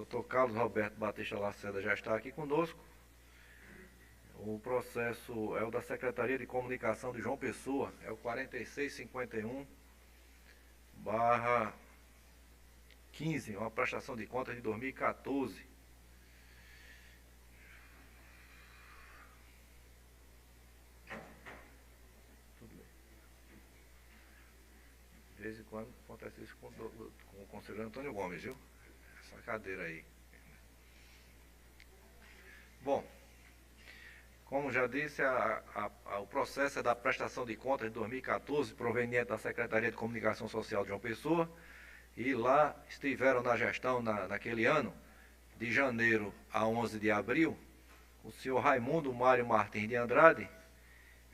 Dr. Carlos Roberto Batista Lacerda já está aqui conosco. O processo é o da Secretaria de Comunicação de João Pessoa, é o 4651/15, uma prestação de contas de 2014. De vez em quando acontece isso com o conselheiro Antônio Gomes, viu? Essa cadeira aí. Bom, como já disse, o processo é da prestação de contas de 2014, proveniente da Secretaria de Comunicação Social de João Pessoa, e lá estiveram na gestão, naquele ano, de janeiro a 11 de abril, o senhor Raimundo Mário Martins de Andrade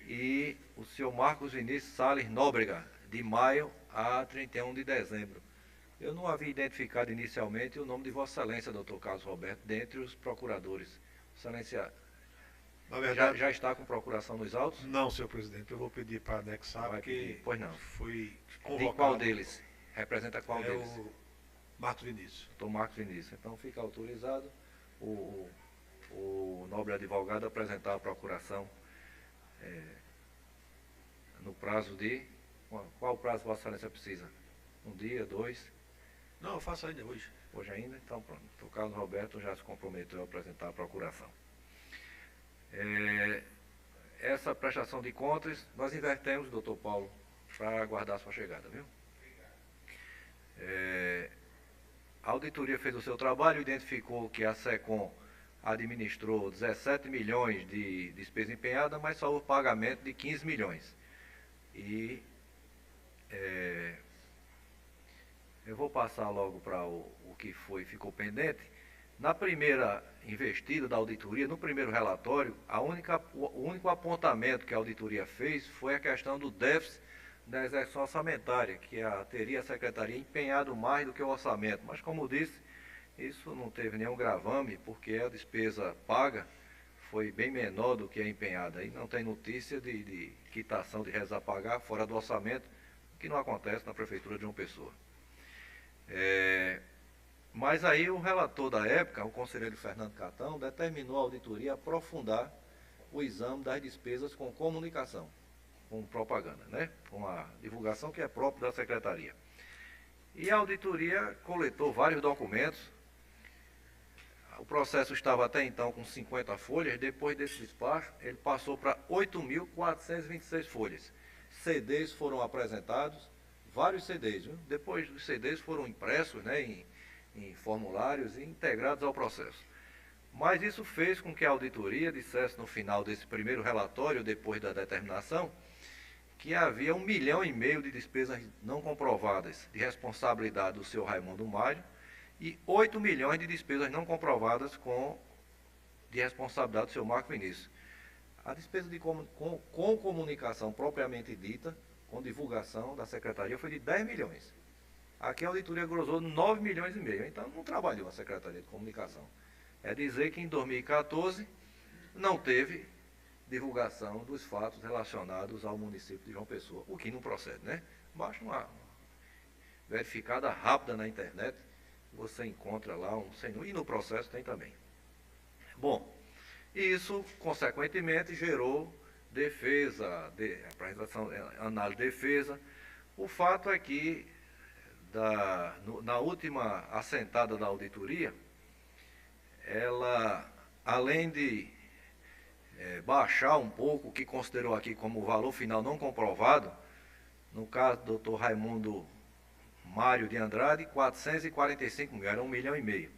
e o senhor Marcos Vinícius Salles Nóbrega, de maio a 31 de dezembro. Eu não havia identificado inicialmente o nome de Vossa Excelência, doutor Carlos Roberto, dentre os procuradores. Excelência, Na verdade, já está com procuração nos autos? não, senhor presidente. Eu vou pedir para anexar, Vai porque pedir. Pois não. fui De qual convocado. deles? Representa qual deles? O Marcos Vinícius. Doutor Marcos Vinícius. Então fica autorizado o nobre advogado a apresentar a procuração no prazo de... Qual prazo Vossa Excelência precisa? Um dia, dois? Não, eu faço ainda hoje. Hoje ainda? Então pronto. O Carlos Roberto já se comprometeu a apresentar a procuração. Essa prestação de contas, nós invertemos, doutor Paulo, para aguardar a sua chegada, viu? A auditoria fez o seu trabalho, identificou que a SECOM administrou 17 milhões de despesa empenhada, mas só houve pagamento de 15 milhões. E eu vou passar logo para o que ficou pendente. Na primeira investida da auditoria, no primeiro relatório, o único apontamento que a auditoria fez foi a questão do déficit da execução orçamentária, que teria a Secretaria empenhado mais do que o orçamento. Mas, como disse, isso não teve nenhum gravame, porque a despesa paga foi bem menor do que a empenhada. E não tem notícia de quitação de réis a pagar fora do orçamento, o que não acontece na Prefeitura de João Pessoa. Mas aí o relator da época, o conselheiro Fernando Catão, determinou a auditoria aprofundar o exame das despesas com comunicação, com propaganda, né? Com a divulgação que é própria da Secretaria. E a auditoria coletou vários documentos. O processo estava até então com 50 folhas, depois desse despacho, ele passou para 8.426 folhas. CDs foram apresentados, vários CDs, viu? Depois os CDs foram impressos, né, em formulários e integrados ao processo. Mas isso fez com que a auditoria dissesse no final desse primeiro relatório, depois da determinação, que havia 1,5 milhão de despesas não comprovadas de responsabilidade do senhor Raimundo Mário e 8 milhões de despesas não comprovadas de responsabilidade do senhor Marcos Vinícius. A despesa com comunicação propriamente dita, com divulgação da Secretaria, foi de 10 milhões. Aqui a auditoria grosou 9,5 milhões, então não trabalhou a Secretaria de Comunicação. É dizer que em 2014 não teve divulgação dos fatos relacionados ao município de João Pessoa, o que não procede, né? Basta uma verificada rápida na internet, você encontra lá e no processo tem também. Bom, isso, consequentemente, gerou apresentação, análise de defesa. O fato é que, na última assentada da auditoria, ela, além de baixar um pouco o que considerou aqui como valor final não comprovado, no caso do doutor Raimundo Mário de Andrade, 445 mil, era 1,5 milhão.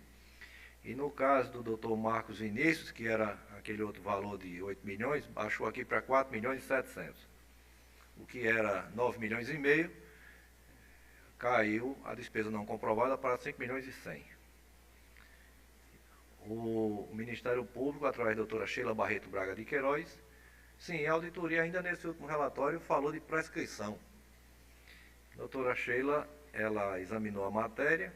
E no caso do doutor Marcos Vinícius, que era aquele outro valor de 8 milhões, baixou aqui para 4 milhões e 700. O que era 9 milhões e meio, caiu a despesa não comprovada para 5 milhões e 100. O Ministério Público, através da doutora Sheila Barreto Braga de Queiroz, sim, a auditoria ainda nesse último relatório falou de prescrição. A doutora Sheila, ela examinou a matéria,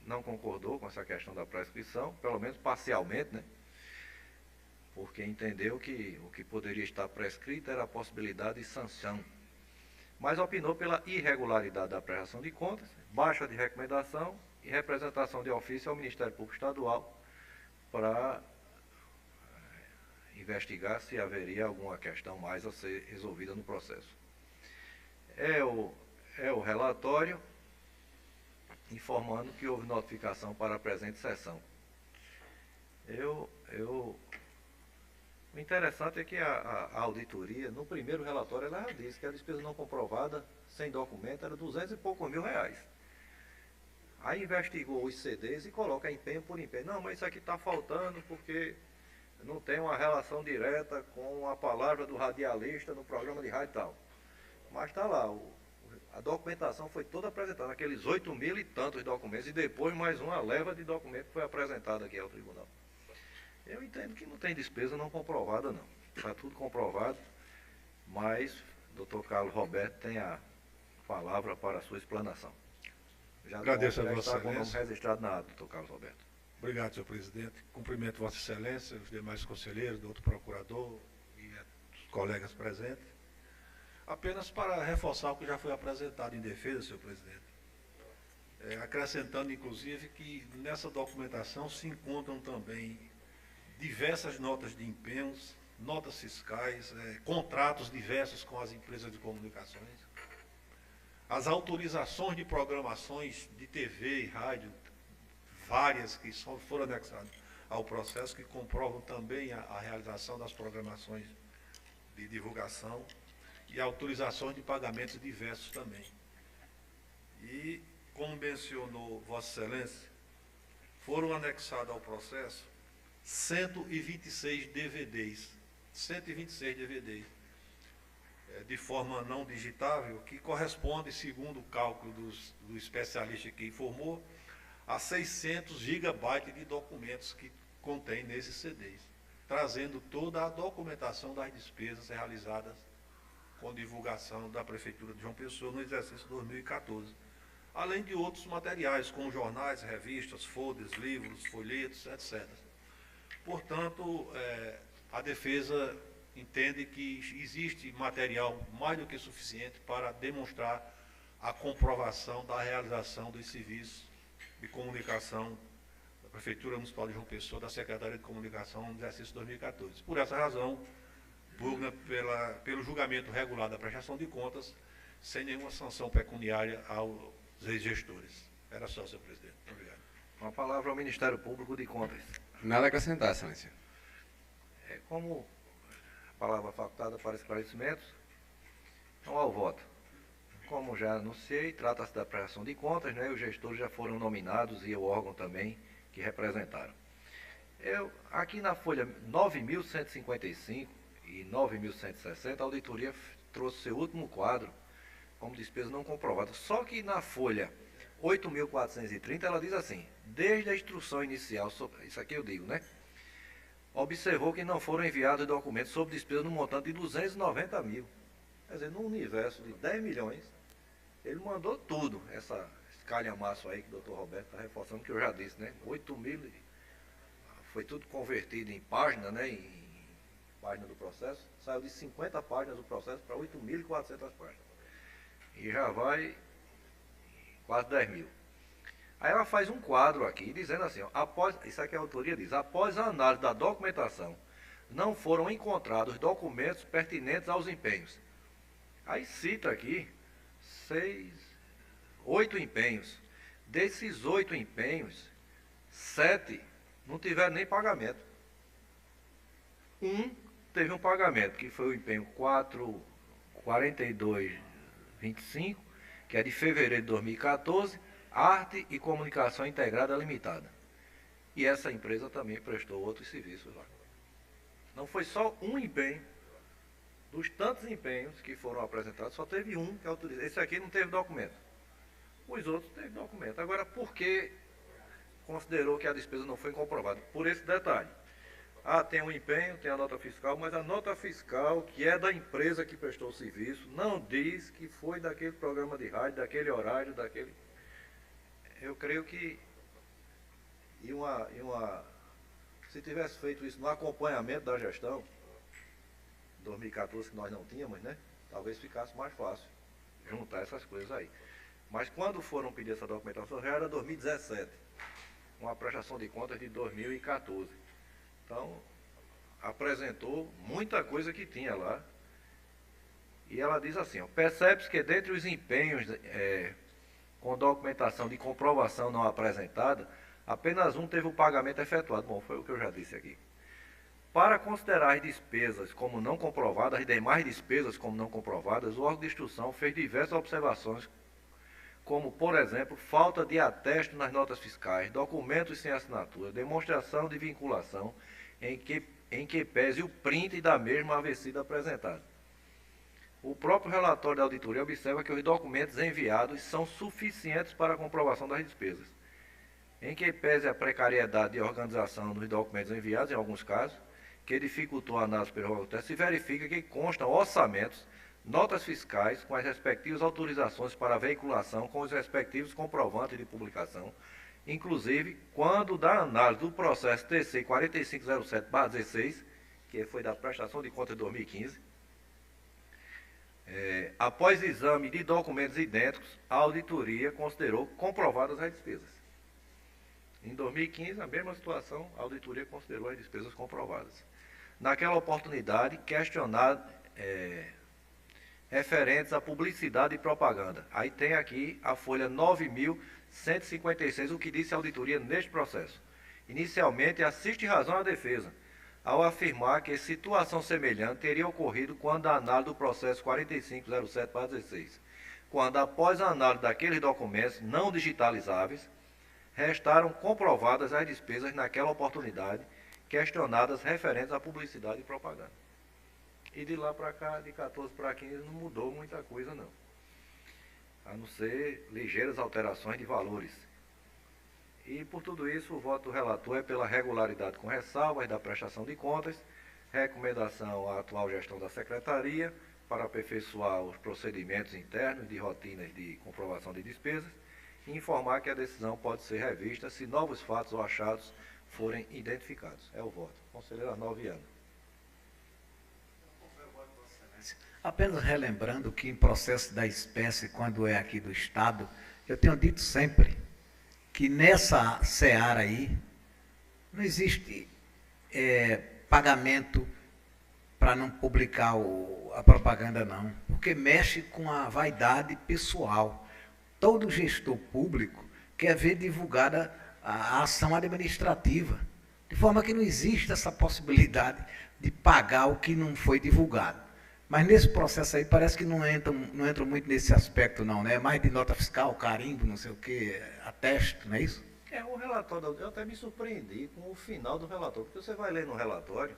não concordou com essa questão da prescrição, pelo menos parcialmente, né? Porque entendeu que o que poderia estar prescrito era a possibilidade de sanção. Mas opinou pela irregularidade da prestação de contas, baixa de recomendação e representação de ofício ao Ministério Público Estadual para investigar se haveria alguma questão mais a ser resolvida no processo. É o relatório informando que houve notificação para a presente sessão. O interessante é que a auditoria, no primeiro relatório, ela já disse que a despesa não comprovada, sem documento, era 200 e poucos mil reais. Aí investigou os CDs e coloca empenho por empenho. Não, mas isso aqui está faltando porque não tem uma relação direta com a palavra do radialista no programa de rádio e tal. Mas está lá, a documentação foi toda apresentada, aqueles 8 mil e tantos documentos, e depois mais uma leva de documentos que foi apresentada aqui ao tribunal. Eu entendo que não tem despesa não comprovada, não. Está tudo comprovado, mas o doutor Carlos Roberto tem a palavra para a sua explanação. Já Agradeço a Vossa está com o nome Excelência. registrado na ata, doutor Carlos Roberto. Obrigado, senhor presidente. Cumprimento Vossa Excelência, os demais conselheiros, do outro procurador e os colegas presentes. Apenas para reforçar o que já foi apresentado em defesa, senhor presidente. Acrescentando, inclusive, que nessa documentação se encontram também diversas notas de empenhos, notas fiscais, contratos diversos com as empresas de comunicações, as autorizações de programações de TV e rádio, várias que foram anexadas ao processo, que comprovam também a realização das programações de divulgação e autorizações de pagamentos diversos também. E, como mencionou Vossa Excelência, foram anexados ao processo 126 DVDs, de forma não digitável, que corresponde, segundo o cálculo do especialista que informou, a 600 gigabytes de documentos que contém nesses CDs, trazendo toda a documentação das despesas realizadas com divulgação da Prefeitura de João Pessoa no exercício 2014, além de outros materiais, como jornais, revistas, folders, livros, folhetos, etc. Portanto, a defesa entende que existe material mais do que suficiente para demonstrar a comprovação da realização dos serviços de comunicação da Prefeitura Municipal de João Pessoa, da Secretaria de Comunicação no exercício 2014. Por essa razão, pugna pelo julgamento regular da prestação de contas, sem nenhuma sanção pecuniária aos ex-gestores. Era só, senhor presidente. Obrigado. Uma palavra ao Ministério Público de Contas. Nada a acrescentar, excelência. Como a palavra facultada para esclarecimentos, então ao voto. Como já anunciei, trata-se da prestação de contas, né? Os gestores já foram nominados e o órgão também que representaram. Aqui na folha 9.155 e 9.160, a auditoria trouxe seu último quadro como despesa não comprovada. Só que na folha 8.430 ela diz assim: desde a instrução inicial, isso aqui eu digo, né? Observou que não foram enviados documentos sobre despesa no montante de 290 mil. Quer dizer, num universo de 10 milhões, ele mandou tudo, esse calhamaço aí que o doutor Roberto está reforçando, que eu já disse, né? 8 mil, foi tudo convertido em página, né? Em página do processo, saiu de 50 páginas do processo para 8.400 páginas. E já vai quase 10 mil. Aí ela faz um quadro aqui, dizendo assim, ó, isso aqui a autoria diz, após a análise da documentação, não foram encontrados documentos pertinentes aos empenhos. Aí cita aqui 8 empenhos. Desses 8 empenhos, 7 não tiveram nem pagamento. Um teve um pagamento, que foi o empenho 4225, que é de fevereiro de 2014, Arte e Comunicação Integrada Limitada. E essa empresa também prestou outros serviços lá. Não foi só um empenho. Dos tantos empenhos que foram apresentados, só teve um que autorizou. Esse aqui não teve documento. Os outros teve documento. Agora, por que considerou que a despesa não foi comprovada? Por esse detalhe. Tem um empenho, tem a nota fiscal, mas a nota fiscal, que é da empresa que prestou o serviço, não diz que foi daquele programa de rádio, daquele horário, daquele... Eu creio que se tivesse feito isso no acompanhamento da gestão, 2014, que nós não tínhamos, né? Talvez ficasse mais fácil juntar essas coisas aí. Mas quando foram pedir essa documentação, já era 2017, uma prestação de contas de 2014. Então, apresentou muita coisa que tinha lá. E ela diz assim, percebe-se que dentre os empenhos com documentação de comprovação não apresentada, apenas um teve o pagamento efetuado. Bom, foi o que eu já disse aqui. Para considerar as despesas como não comprovadas, as demais despesas como não comprovadas, o órgão de instrução fez diversas observações, como, por exemplo, falta de atesto nas notas fiscais, documentos sem assinatura, demonstração de vinculação em que pese o print da mesma haver sido apresentado. O próprio relatório da auditoria observa que os documentos enviados são suficientes para a comprovação das despesas, em que pese a precariedade de organização dos documentos enviados, em alguns casos, que dificultou a análise pelo órgão técnico, se verifica que constam orçamentos, notas fiscais com as respectivas autorizações para veiculação com os respectivos comprovantes de publicação, inclusive quando da análise do processo TC 4507/16, que foi da prestação de contas de 2015, após exame de documentos idênticos, a auditoria considerou comprovadas as despesas. Em 2015, a mesma situação, a auditoria considerou as despesas comprovadas. Naquela oportunidade, questionado referentes à publicidade e propaganda. Aí tem aqui a folha 9.156, o que disse a auditoria neste processo. Inicialmente, assiste razão à defesa, ao afirmar que situação semelhante teria ocorrido quando a análise do processo 4507/16, quando, após a análise daqueles documentos não digitalizáveis, restaram comprovadas as despesas naquela oportunidade, questionadas referentes à publicidade e propaganda. E de lá para cá, de 14 para 15, não mudou muita coisa não, a não ser ligeiras alterações de valores. E por tudo isso, o voto do relator é pela regularidade com ressalvas da prestação de contas, recomendação à atual gestão da Secretaria para aperfeiçoar os procedimentos internos de rotinas de comprovação de despesas e informar que a decisão pode ser revista se novos fatos ou achados forem identificados. É o voto. Conselheiro Arnaldo Viana. Apenas relembrando que em processo da espécie, quando é aqui do Estado, eu tenho dito sempre que nessa seara aí não existe pagamento para não publicar a propaganda não, porque mexe com a vaidade pessoal. Todo gestor público quer ver divulgada a ação administrativa, de forma que não existe essa possibilidade de pagar o que não foi divulgado. Mas nesse processo aí parece que não entram muito nesse aspecto não, né? Mais de nota fiscal, carimbo, não sei o quê, atesto, não é isso? O relatório, eu até me surpreendi com o final do relatório, porque você vai ler no relatório,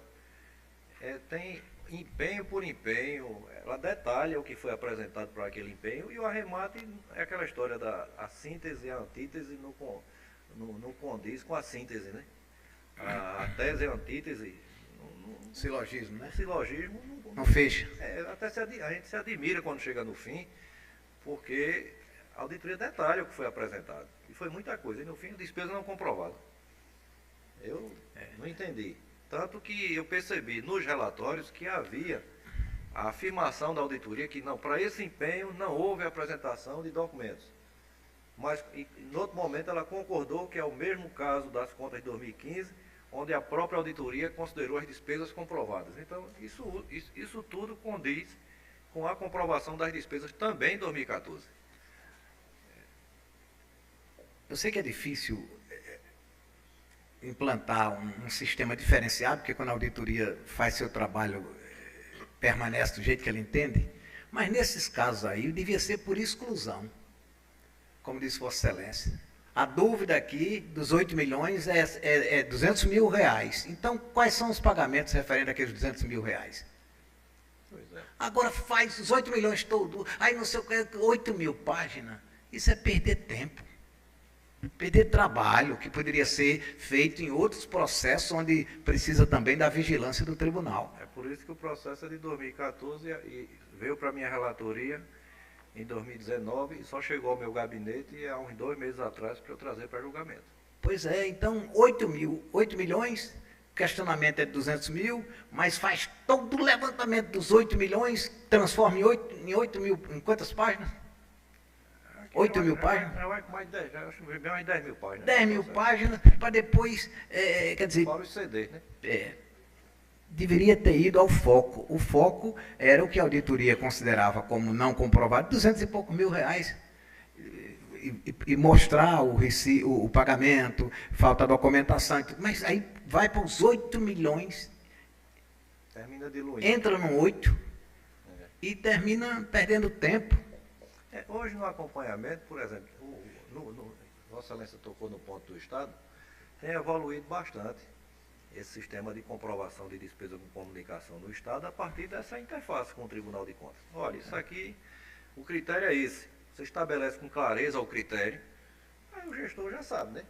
tem empenho por empenho, ela detalha o que foi apresentado para aquele empenho, e o arremate é aquela história da síntese e a antítese não condiz com a síntese, né? A tese e a antítese... Silogismo, né? Silogismo não fecha. Até a gente se admira quando chega no fim, porque a auditoria detalha o que foi apresentado. E foi muita coisa. E no fim, despesa não comprovada. Eu não entendi. Tanto que eu percebi nos relatórios que havia a afirmação da auditoria que não, para esse empenho não houve apresentação de documentos. Mas, em outro momento, ela concordou que é o mesmo caso das contas de 2015, onde a própria auditoria considerou as despesas comprovadas. Então, isso tudo condiz com a comprovação das despesas também em 2014. Eu sei que é difícil implantar um sistema diferenciado, porque quando a auditoria faz seu trabalho, permanece do jeito que ela entende, mas nesses casos aí, devia ser por exclusão, como disse Vossa Excelência. A dúvida aqui dos 8 milhões é 200 mil reais. Então, quais são os pagamentos referentes àqueles 200 mil reais? Agora faz os 8 milhões todo, aí não sei o que, 8 mil páginas. Isso é perder tempo. Perder trabalho, que poderia ser feito em outros processos, onde precisa também da vigilância do tribunal. É por isso que o processo é de 2014 e veio para a minha relatoria em 2019 e só chegou ao meu gabinete há uns 2 meses atrás para eu trazer para julgamento. Pois é, então 8 milhões, questionamento é de 200 mil, mas faz todo o levantamento dos 8 milhões, transforma em 8 mil, em quantas páginas? 8 mil páginas? Já vai com mais de 10, já acho que bem mais de 10 mil páginas. 10 mil páginas, para depois, quer dizer, Fora os CDs, né? deveria ter ido ao foco. O foco era o que a auditoria considerava como não comprovado, 200 e poucos mil reais. E mostrar o pagamento, falta documentação, mas aí vai para os 8 milhões, Termina diluindo. entra no 8 e termina perdendo tempo. Hoje no acompanhamento, por exemplo, Vossa Excelência tocou no ponto do Estado, tem evoluído bastante esse sistema de comprovação de despesa com comunicação no Estado a partir dessa interface com o Tribunal de Contas. Olha, isso aqui, o critério é esse. Você estabelece com clareza o critério, aí o gestor já sabe, né?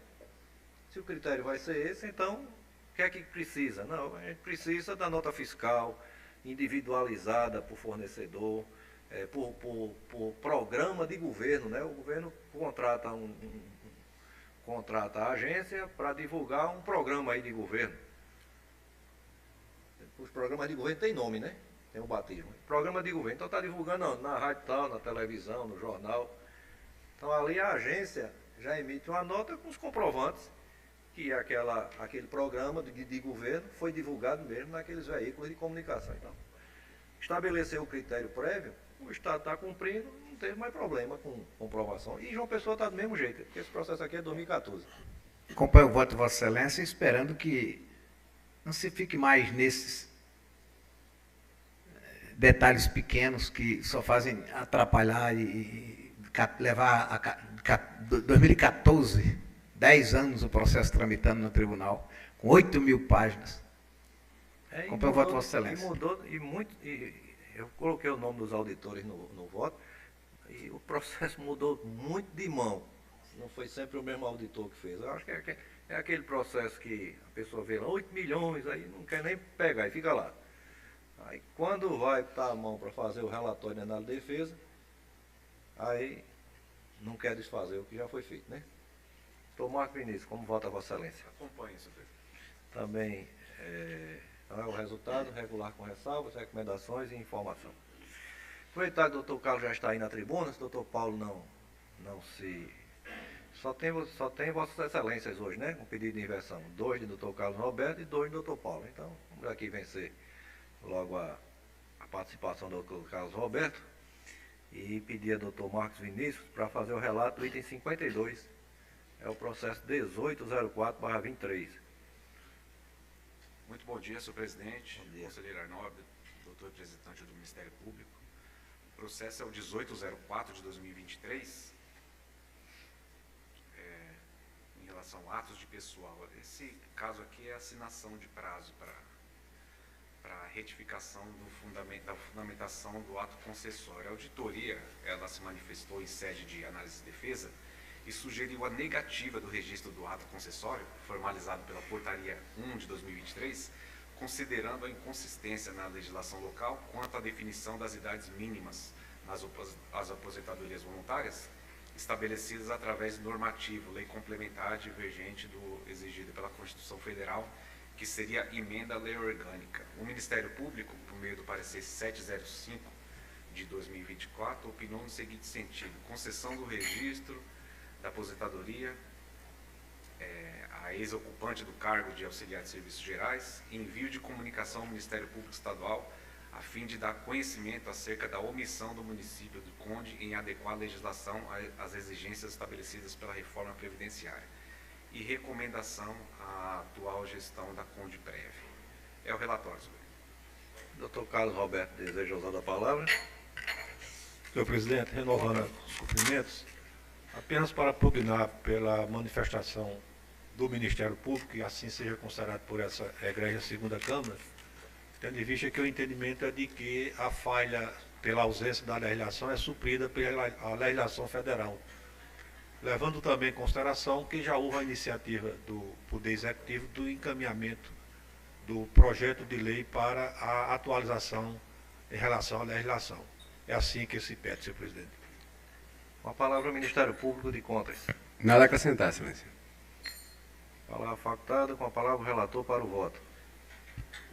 Se o critério vai ser esse, então, o que é que precisa? Não, a gente precisa da nota fiscal individualizada por fornecedor, por programa de governo, né? O governo contrata a agência para divulgar um programa aí de governo. Os programas de governo têm nome, né? Tem o batismo. Programa de governo. Então está divulgando na rádio tal, na televisão, no jornal. Então ali a agência já emite uma nota com os comprovantes que aquele programa de governo foi divulgado mesmo naqueles veículos de comunicação. Então, estabelecer o critério prévio, o Estado está cumprindo, não teve mais problema com comprovação. E João Pessoa está do mesmo jeito, porque esse processo aqui é 2014. Acompanho o voto de Vossa Excelência, esperando que não se fique mais nesses detalhes pequenos que só fazem atrapalhar e levar a 2014, 10 anos o processo tramitando no tribunal, com 8 mil páginas. Acompanho o voto de Vossa Excelência. E mudou, eu coloquei o nome dos auditores no voto, e o processo mudou muito de mão. Não foi sempre o mesmo auditor que fez. Eu acho que é aquele processo que a pessoa vê lá, 8 milhões, aí não quer nem pegar, e fica lá. Aí quando vai botar a mão para fazer o relatório de análise de defesa, aí não quer desfazer o que já foi feito, né? Doutor Marcos Vinícius, como vota Vossa Excelência? Acompanhe, senhor presidente. Também não é o resultado, regular com ressalvas, recomendações e informação. Aproveitar que o doutor Carlos já está aí na tribuna, se o doutor Paulo não se... Só tem Vossas Excelências hoje, né? Com pedido de inversão. 2 de doutor Carlos Roberto e 2 de doutor Paulo. Então, vamos aqui vencer logo a participação do doutor Carlos Roberto e pedir ao doutor Marcos Vinícius para fazer o relato do item 52. É o processo 1804/23. Muito bom dia, senhor presidente, Bom dia. conselheiro Arnaldo, doutor representante do Ministério Público. O processo é o 1804 de 2023, em relação a atos de pessoal. Esse caso aqui é assinação de prazo para retificação da fundamentação do ato concessório. A auditoria, ela se manifestou em sede de análise de defesa e sugeriu a negativa do registro do ato concessório, formalizado pela Portaria 1 de 2023, considerando a inconsistência na legislação local quanto à definição das idades mínimas nas aposentadorias voluntárias, estabelecidas através do normativo, lei complementar divergente do exigido pela Constituição Federal, que seria emenda à lei orgânica. O Ministério Público, por meio do parecer 705 de 2024, opinou no seguinte sentido: concessão do registro da aposentadoria a ex-ocupante do cargo de auxiliar de serviços gerais, envio de comunicação ao Ministério Público Estadual a fim de dar conhecimento acerca da omissão do município do Conde em adequar a legislação às exigências estabelecidas pela reforma previdenciária e recomendação à atual gestão da Conde Prévio. É o relatório, senhor. Doutor Carlos Roberto deseja usar a palavra. Senhor presidente, renovando os cumprimentos, apenas para pugnar pela manifestação do Ministério Público, e assim seja considerado por essa egrégia segunda Câmara, tendo em vista que o entendimento é de que a falha pela ausência da legislação é suprida pela legislação federal, levando também em consideração que já houve a iniciativa do Poder Executivo do encaminhamento do projeto de lei para a atualização em relação à legislação. É assim que se pede, senhor presidente. Com a palavra o Ministério Público de Contas. Nada a acrescentar, excelência. Palavra facultada, com a palavra o relator para o voto.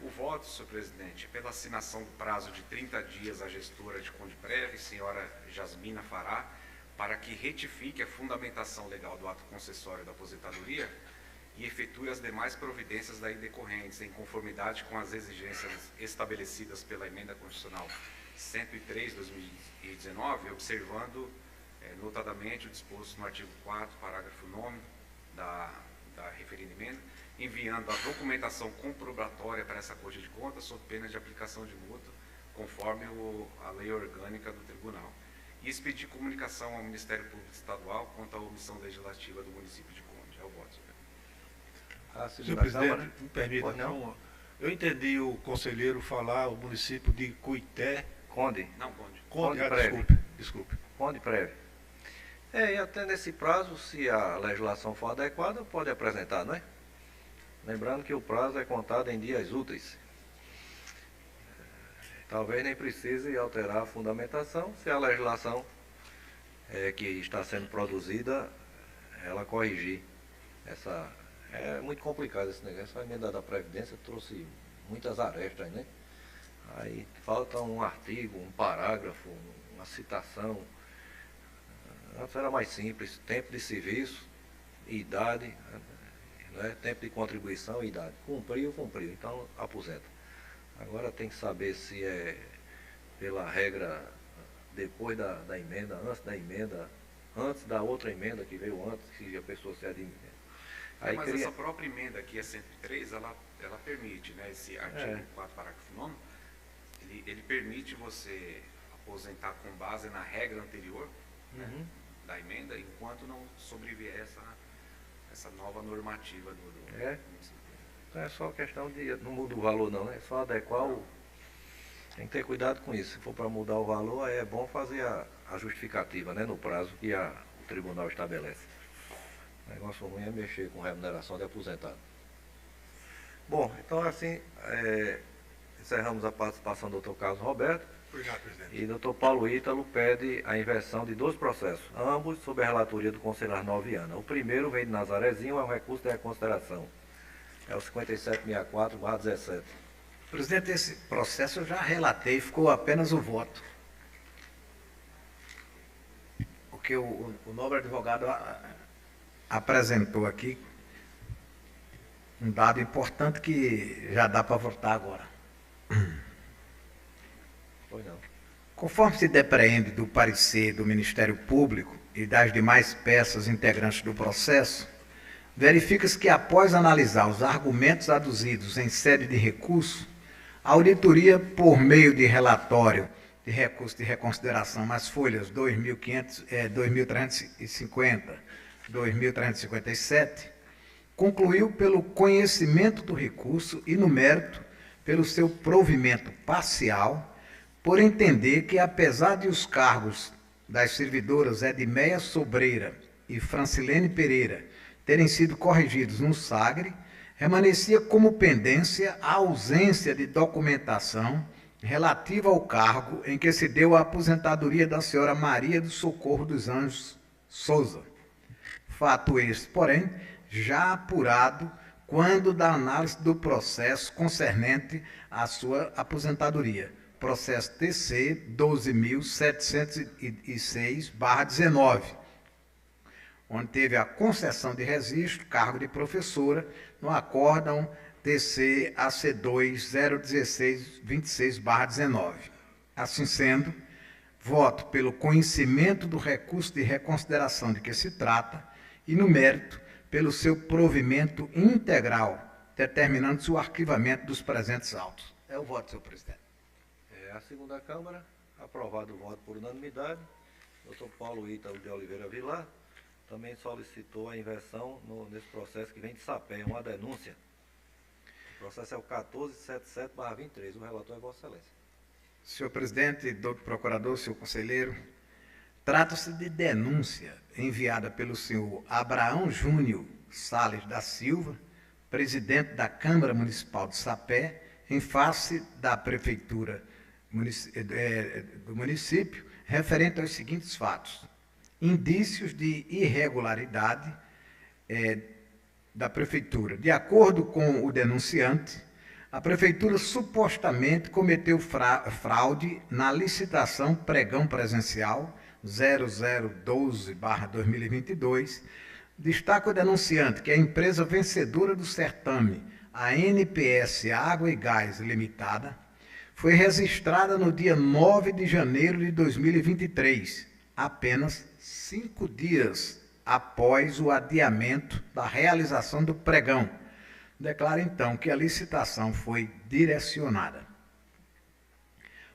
O voto, senhor presidente, é pela assinação do prazo de 30 dias à gestora de Conde Prévio, senhora Jasmina Fará, para que retifique a fundamentação legal do ato concessório da aposentadoria e efetue as demais providências daí decorrentes, em conformidade com as exigências estabelecidas pela Emenda Constitucional 103/2019, observando notadamente o disposto no artigo 4º, parágrafo 9º da referida emenda, enviando a documentação comprobatória para essa Corte de Contas, sob pena de aplicação de multa, conforme a lei orgânica do Tribunal, e expedir comunicação ao Ministério Público Estadual quanto à omissão legislativa do município de Conde. É o voto, senhor. Senhor presidente, me permita, eu entendi o conselheiro falar o município de Cuité. Conde. Não, Conde. Conde, Prévio. desculpe. Conde prévio. E até nesse prazo, se a legislação for adequada, pode apresentar, não é? Lembrando que o prazo é contado em dias úteis. Talvez nem precise alterar a fundamentação, se a legislação que está sendo produzida, ela corrigir. É muito complicado esse negócio. A emenda da Previdência trouxe muitas arestas, né? Aí falta um artigo, um parágrafo, uma citação. Antes era mais simples, tempo de serviço, idade, né? Tempo de contribuição e idade. Cumpriu, então aposenta. Agora tem que saber se é pela regra depois da emenda, antes da outra emenda que veio antes, se a pessoa se admite. Mas essa própria emenda aqui, a 103, ela permite, né, esse artigo 4, parágrafo 9º, ele permite você aposentar com base na regra anterior, né, da emenda, enquanto não sobrevier essa nova normativa do município. Não é só questão de... Não muda o valor não, é só adequar o... Tem que ter cuidado com isso. Se for para mudar o valor, aí é bom fazer a justificativa, né, no prazo que o tribunal estabelece. O negócio ruim é mexer com remuneração de aposentado. Bom, então assim, encerramos a participação do Dr. Carlos Roberto. Obrigado, presidente. E o Dr. Paulo Ítalo pede a inversão de 2 processos, ambos sob a relatoria do Conselho Arnaldo Viana. O primeiro vem de Nazarezinho, é um recurso de reconsideração. É o 5764/17. Presidente, esse processo eu já relatei, ficou apenas o voto. O que o nobre advogado apresentou aqui, um dado importante que já dá para votar agora. Pois não. Conforme se depreende do parecer do Ministério Público e das demais peças integrantes do processo, verifica-se que, após analisar os argumentos aduzidos em sede de recurso, a auditoria, por meio de relatório de recurso de reconsideração, as folhas 2350, 2357, concluiu pelo conhecimento do recurso e, no mérito, pelo seu provimento parcial, por entender que, apesar de os cargos das servidoras Edmeia Sobreira e Francilene Pereira terem sido corrigidos no SAGRE, remanescia como pendência a ausência de documentação relativa ao cargo em que se deu a aposentadoria da senhora Maria do Socorro dos Anjos Souza. Fato este, porém, já apurado quando da análise do processo concernente à sua aposentadoria. Processo TC 12.706/19, onde teve a concessão de registro, cargo de professora, no acórdão TC AC2 01626/19. Assim sendo, voto pelo conhecimento do recurso de reconsideração de que se trata e, no mérito, pelo seu provimento integral, determinando-se o arquivamento dos presentes autos. É o voto, senhor presidente. A segunda Câmara, aprovado o voto por unanimidade. Dr. Paulo Ítalo de Oliveira Vilar também solicitou a inversão nesse processo que vem de Sapé, uma denúncia. O processo é o 1477/23. O relator é Vossa Excelência. Senhor presidente, doutor procurador, senhor conselheiro, trata-se de denúncia enviada pelo senhor Abraão Júnior Salles da Silva, presidente da Câmara Municipal de Sapé, em face da Prefeitura do município, referente aos seguintes fatos: indícios de irregularidade da Prefeitura. De acordo com o denunciante, a Prefeitura supostamente cometeu fraude na licitação pregão presencial 0012/2022, destaca o denunciante que a empresa vencedora do certame, a NPS Água e Gás Limitada, foi registrada no dia 9 de janeiro de 2023, apenas 5 dias após o adiamento da realização do pregão. Declara então que a licitação foi direcionada.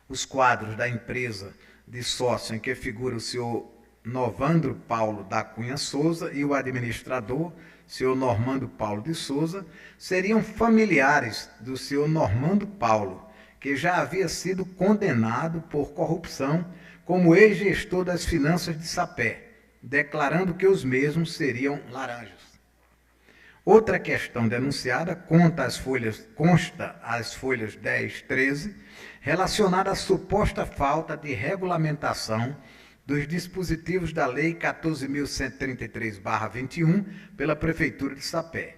Os quadros da empresa de sócio em que figura o senhor Novandro Paulo da Cunha Souza e o administrador, senhor Normando Paulo de Souza, seriam familiares do senhor Normando Paulo, que já havia sido condenado por corrupção como ex-gestor das finanças de Sapé, declarando que os mesmos seriam laranjas. Outra questão denunciada consta às folhas 10, 13, relacionada à suposta falta de regulamentação dos dispositivos da Lei 14.133/21 pela Prefeitura de Sapé.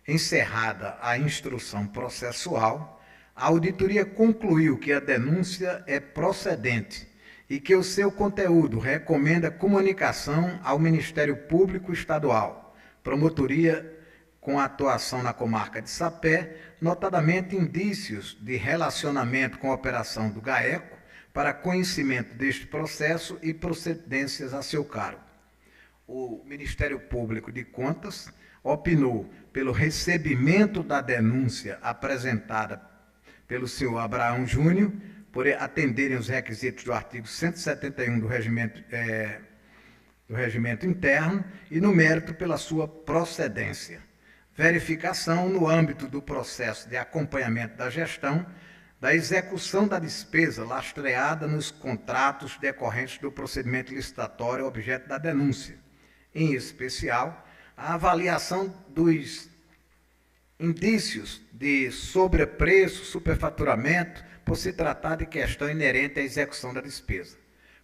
Encerrada a instrução processual, a auditoria concluiu que a denúncia é procedente e que o seu conteúdo recomenda comunicação ao Ministério Público Estadual, promotoria com atuação na comarca de Sapé, notadamente indícios de relacionamento com a operação do GAECO para conhecimento deste processo e procedências a seu cargo. O Ministério Público de Contas opinou pelo recebimento da denúncia apresentada pelo senhor Abraão Júnior, por atenderem os requisitos do artigo 171 do Regimento Interno e, no mérito, pela sua procedência. Verificação no âmbito do processo de acompanhamento da gestão da execução da despesa lastreada nos contratos decorrentes do procedimento licitatório objeto da denúncia. Em especial, a avaliação dos indícios de sobrepreço, superfaturamento, por se tratar de questão inerente à execução da despesa.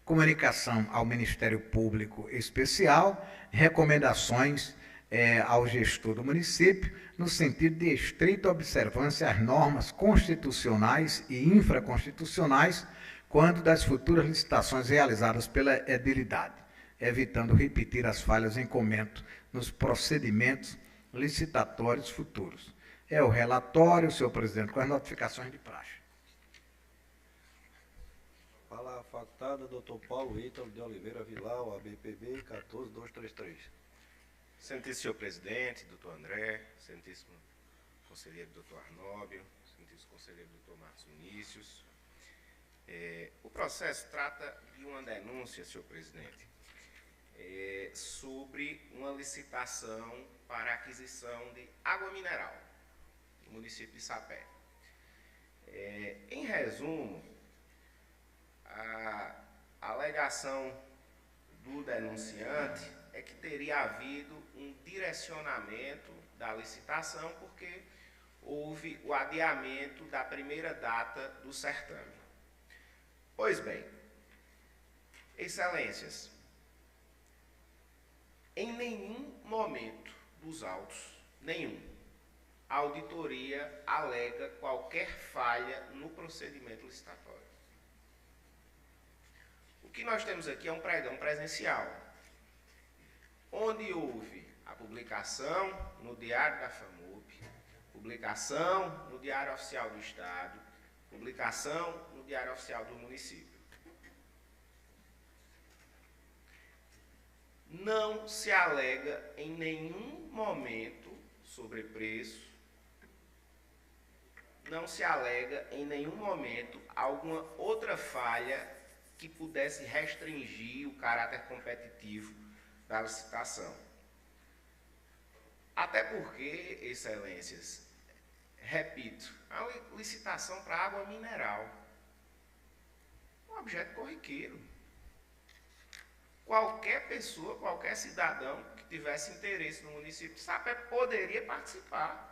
Comunicação ao Ministério Público Especial, recomendações ao gestor do município, no sentido de estrita observância às normas constitucionais e infraconstitucionais quando das futuras licitações realizadas pela edilidade, evitando repetir as falhas em comento nos procedimentos licitatórios futuros. É o relatório, senhor presidente, com as notificações de praxe. Palavra facultada, doutor Paulo Ítalo de Oliveira Vilar, ABPB 14233. Excelentíssimo senhor presidente, doutor André, excelentíssimo conselheiro doutor Arnóbio, excelentíssimo conselheiro doutor Marcos Vinícius. O processo trata de uma denúncia, senhor presidente, sobre uma licitação para a aquisição de água mineral no município de Sapé. Em resumo, a alegação do denunciante é que teria havido um direcionamento da licitação porque houve o adiamento da primeira data do certame. Pois bem, excelências, em nenhum momento dos autos, a auditoria alega qualquer falha no procedimento licitatório. O que nós temos aqui é um pregão presencial, onde houve a publicação no Diário da FAMUP, publicação no Diário Oficial do Estado, publicação no Diário Oficial do Município. Não se alega em nenhum momento sobrepreço, não se alega em nenhum momento alguma outra falha que pudesse restringir o caráter competitivo da licitação. Até porque, excelências, repito, a licitação para água mineral, um objeto corriqueiro. Qualquer pessoa, qualquer cidadão que tivesse interesse no município de Sapé poderia participar.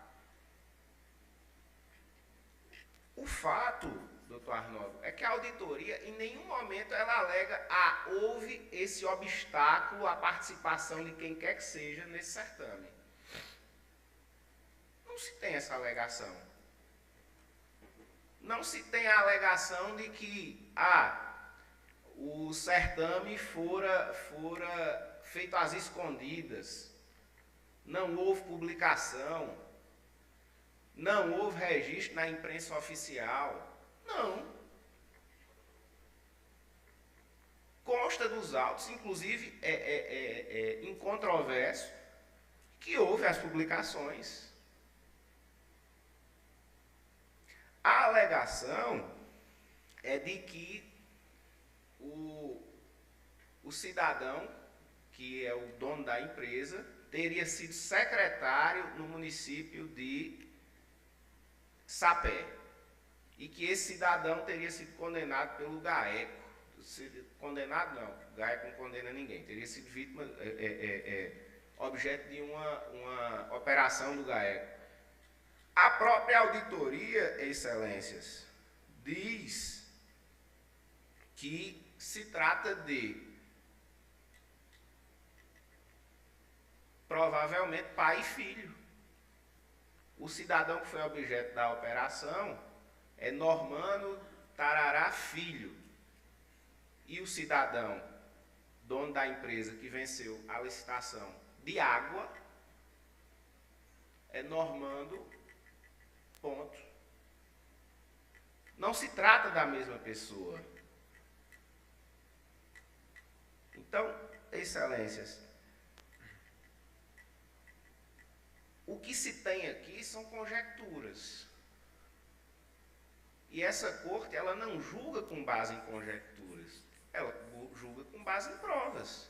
O fato, doutor Arnoldo, é que a auditoria, em nenhum momento, ela alega, houve esse obstáculo à participação de quem quer que seja nesse certame. Não se tem essa alegação. Não se tem a alegação de que, o certame fora feito às escondidas, não houve publicação, não houve registro na imprensa oficial. Não. Consta dos autos, inclusive incontroverso, que houve as publicações. A alegação é de que o cidadão, que é o dono da empresa, teria sido secretário no município de Sapé. E que esse cidadão teria sido condenado pelo GAECO. Condenado não, o GAECO não condena ninguém. Teria sido vítima, objeto de uma operação do GAECO. A própria auditoria, excelências, diz que se trata de, provavelmente, pai e filho. O cidadão que foi objeto da operação é Normando Tarará Filho. E o cidadão, dono da empresa que venceu a licitação de água, é Normando ponto. Não se trata da mesma pessoa. Então, excelências, o que se tem aqui são conjecturas. E essa corte, ela não julga com base em conjecturas, ela julga com base em provas.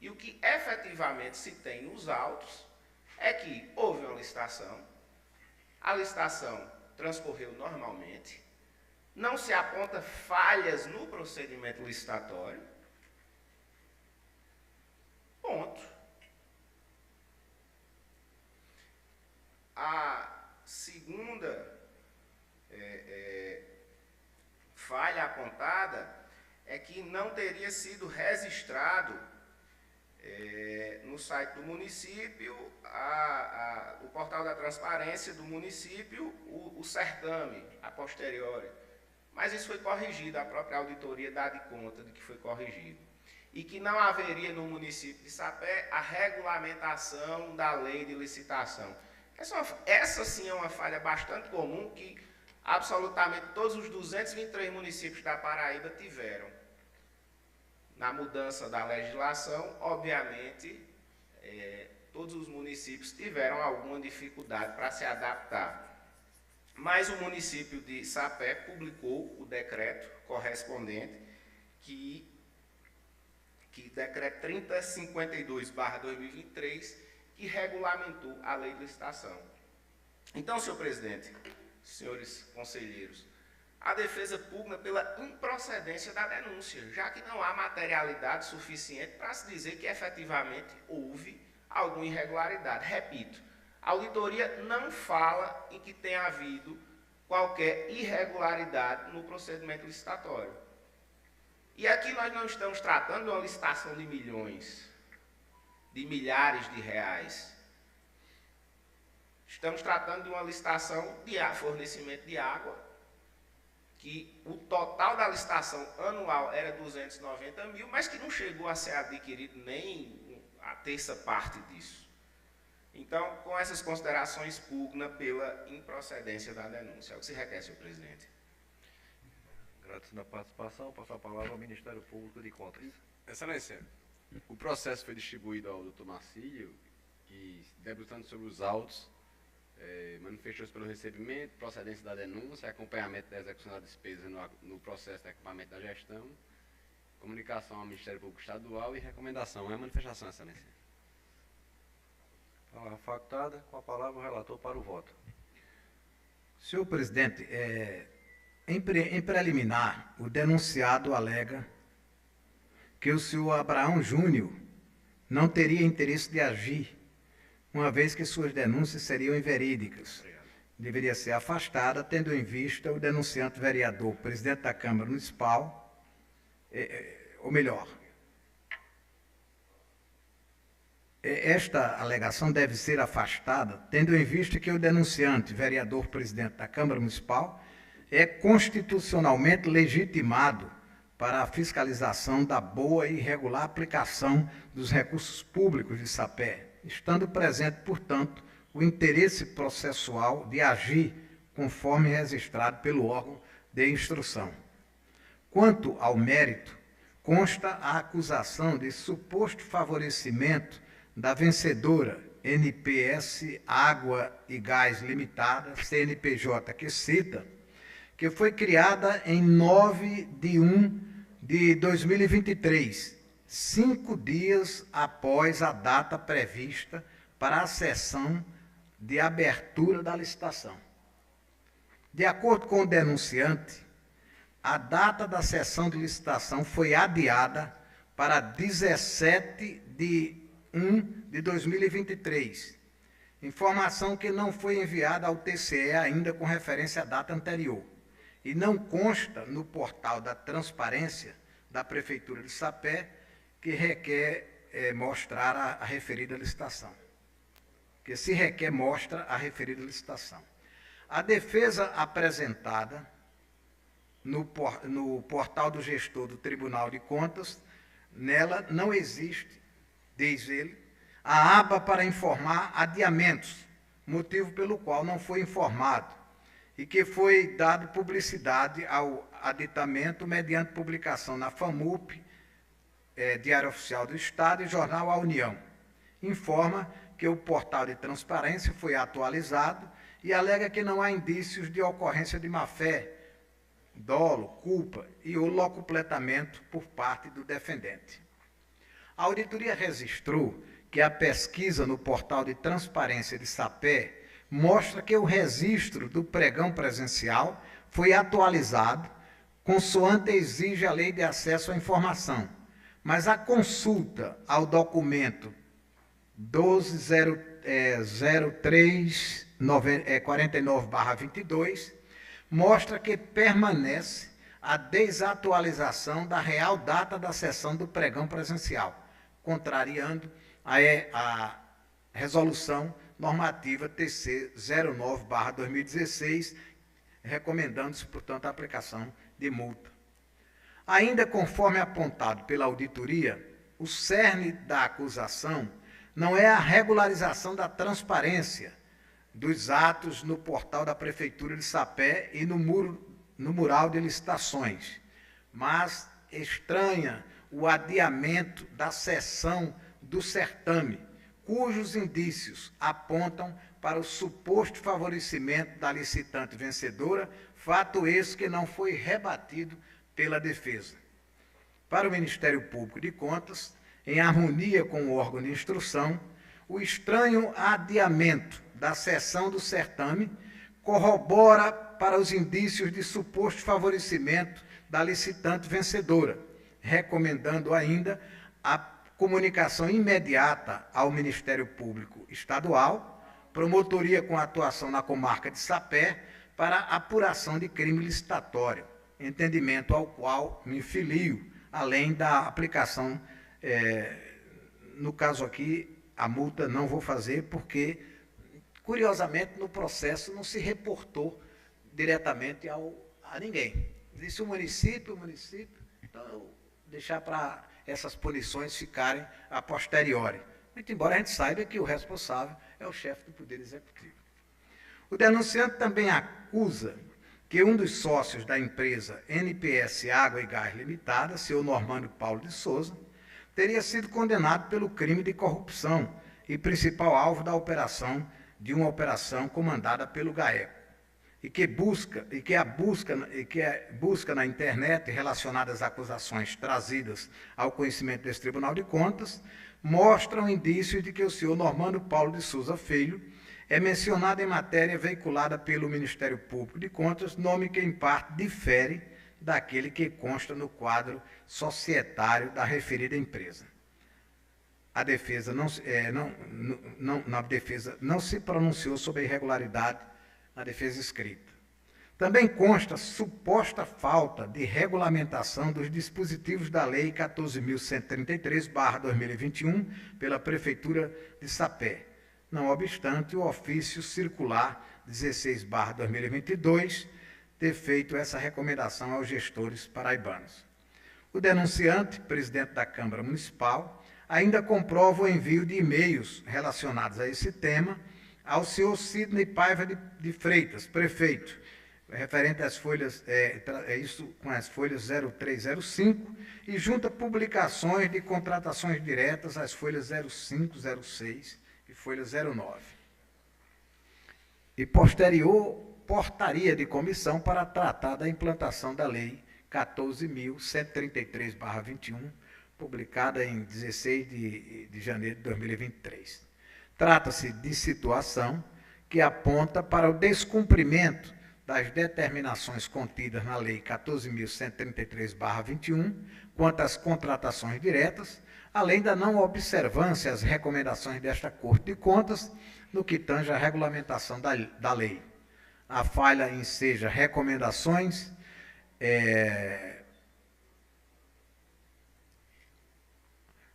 E o que efetivamente se tem nos autos é que houve uma licitação, a licitação transcorreu normalmente, não se aponta falhas no procedimento licitatório, ponto. A segunda falha apontada é que não teria sido registrado no site do município, o portal da transparência do município, o certame, a posteriori. Mas isso foi corrigido, a própria auditoria dá de conta de que foi corrigido. E que não haveria no município de Sapé a regulamentação da lei de licitação. Essa sim é uma falha bastante comum que absolutamente todos os 223 municípios da Paraíba tiveram. Na mudança da legislação, obviamente, todos os municípios tiveram alguma dificuldade para se adaptar. Mas o município de Sapé publicou o decreto correspondente, que decreto 3052/2023, que regulamentou a lei de licitação. Então, senhor presidente, senhores conselheiros, a defesa pugna pela improcedência da denúncia, já que não há materialidade suficiente para se dizer que efetivamente houve alguma irregularidade. Repito, a auditoria não fala em que tenha havido qualquer irregularidade no procedimento licitatório. E aqui nós não estamos tratando de uma licitação de milhões, de milhares de reais. Estamos tratando de uma licitação de fornecimento de água, que o total da licitação anual era 290 mil, mas que não chegou a ser adquirido nem a terça parte disso. Então, com essas considerações, pugna pela improcedência da denúncia. É o que se requer, senhor presidente. Agradecendo a participação, passo a palavra ao Ministério Público de Contas. Excelência, o processo foi distribuído ao Dr. Marcílio, que, debutando sobre os autos, manifestou-se pelo recebimento, procedência da denúncia, acompanhamento da execução da despesa no processo de equipamento da gestão, comunicação ao Ministério Público Estadual e recomendação. É a manifestação, excelência. Palavra factada, com a palavra o relator para o voto. Senhor presidente, em preliminar, o denunciado alega que o senhor Abraão Júnior não teria interesse de agir, uma vez que suas denúncias seriam inverídicas. Deveria ser afastada, tendo em vista o denunciante vereador, presidente da Câmara Municipal, ou melhor, esta alegação deve ser afastada, tendo em vista que o denunciante, vereador, presidente da Câmara Municipal, é constitucionalmente legitimado para a fiscalização da boa e regular aplicação dos recursos públicos de SAPE, estando presente, portanto, o interesse processual de agir conforme registrado pelo órgão de instrução. Quanto ao mérito, consta a acusação de suposto favorecimento da vencedora NPS Água e Gás Limitada, CNPJ, que cita, que foi criada em 9/1/2023, 5 dias após a data prevista para a sessão de abertura da licitação. De acordo com o denunciante, a data da sessão de licitação foi adiada para 17/1/2023, informação que não foi enviada ao TCE ainda com referência à data anterior, e não consta no portal da transparência da Prefeitura de Sapé, que requer mostrar a referida licitação. Que se requer mostra a referida licitação. A defesa apresentada no portal do gestor do Tribunal de Contas, nela não existe, diz ele, a aba para informar adiamentos, motivo pelo qual não foi informado, e que foi dado publicidade ao aditamento mediante publicação na FAMUP, Diário Oficial do Estado e Jornal A União. Informa que o portal de transparência foi atualizado e alega que não há indícios de ocorrência de má-fé, dolo, culpa e ou locupletamento por parte do defendente. A auditoria registrou que a pesquisa no portal de transparência de Sapé mostra que o registro do pregão presencial foi atualizado, consoante exige a Lei de Acesso à Informação, mas a consulta ao documento 12.03.49/22 mostra que permanece a desatualização da real data da sessão do pregão presencial, contrariando a resolução normativa TC 09/2016, recomendando-se, portanto, a aplicação de multa. Ainda conforme apontado pela auditoria, o cerne da acusação não é a regularização da transparência dos atos no portal da Prefeitura de Sapé e no mural de licitações, mas estranha o adiamento da sessão do certame, cujos indícios apontam para o suposto favorecimento da licitante vencedora, fato esse que não foi rebatido pela defesa. Para o Ministério Público de Contas, em harmonia com o órgão de instrução, o estranho adiamento da sessão do certame corrobora para os indícios de suposto favorecimento da licitante vencedora, recomendando ainda a comunicação imediata ao Ministério Público Estadual, promotoria com atuação na comarca de Sapé, para apuração de crime licitatório, entendimento ao qual me filio, além da aplicação, no caso aqui, a multa não vou fazer porque, curiosamente, no processo não se reportou diretamente a ninguém. Disse o município, então eu vou deixar para essas punições ficarem a posteriori. Muito embora a gente saiba que o responsável é o chefe do Poder Executivo. O denunciante também acusa que um dos sócios da empresa NPS Água e Gás Limitada, seu Normando Paulo de Souza, teria sido condenado pelo crime de corrupção e principal alvo da operação, de uma operação comandada pelo GAECO, e que a busca na internet relacionadas às acusações trazidas ao conhecimento desse Tribunal de Contas mostram indícios de que o senhor Normando Paulo de Souza Filho é mencionado em matéria veiculada pelo Ministério Público de Contas, nome que em parte difere daquele que consta no quadro societário da referida empresa. A defesa não se pronunciou sobre a irregularidade na defesa escrita. Também consta suposta falta de regulamentação dos dispositivos da Lei 14.133/2021 pela Prefeitura de Sapé. Não obstante, o ofício circular 16/2022 ter feito essa recomendação aos gestores paraibanos. O denunciante, presidente da Câmara Municipal, ainda comprova o envio de e-mails relacionados a esse tema ao senhor Sidney Paiva de Freitas, prefeito, referente às folhas, isso com as folhas 0305, e junta publicações de contratações diretas às folhas 05, 06 e folha 09. E posterior portaria de comissão para tratar da implantação da Lei 14.133/21, publicada em 16 de janeiro de 2023. Trata-se de situação que aponta para o descumprimento das determinações contidas na Lei 14.133/21, quanto às contratações diretas, além da não observância às recomendações desta Corte de Contas no que tange à regulamentação da lei. A falha enseja recomendações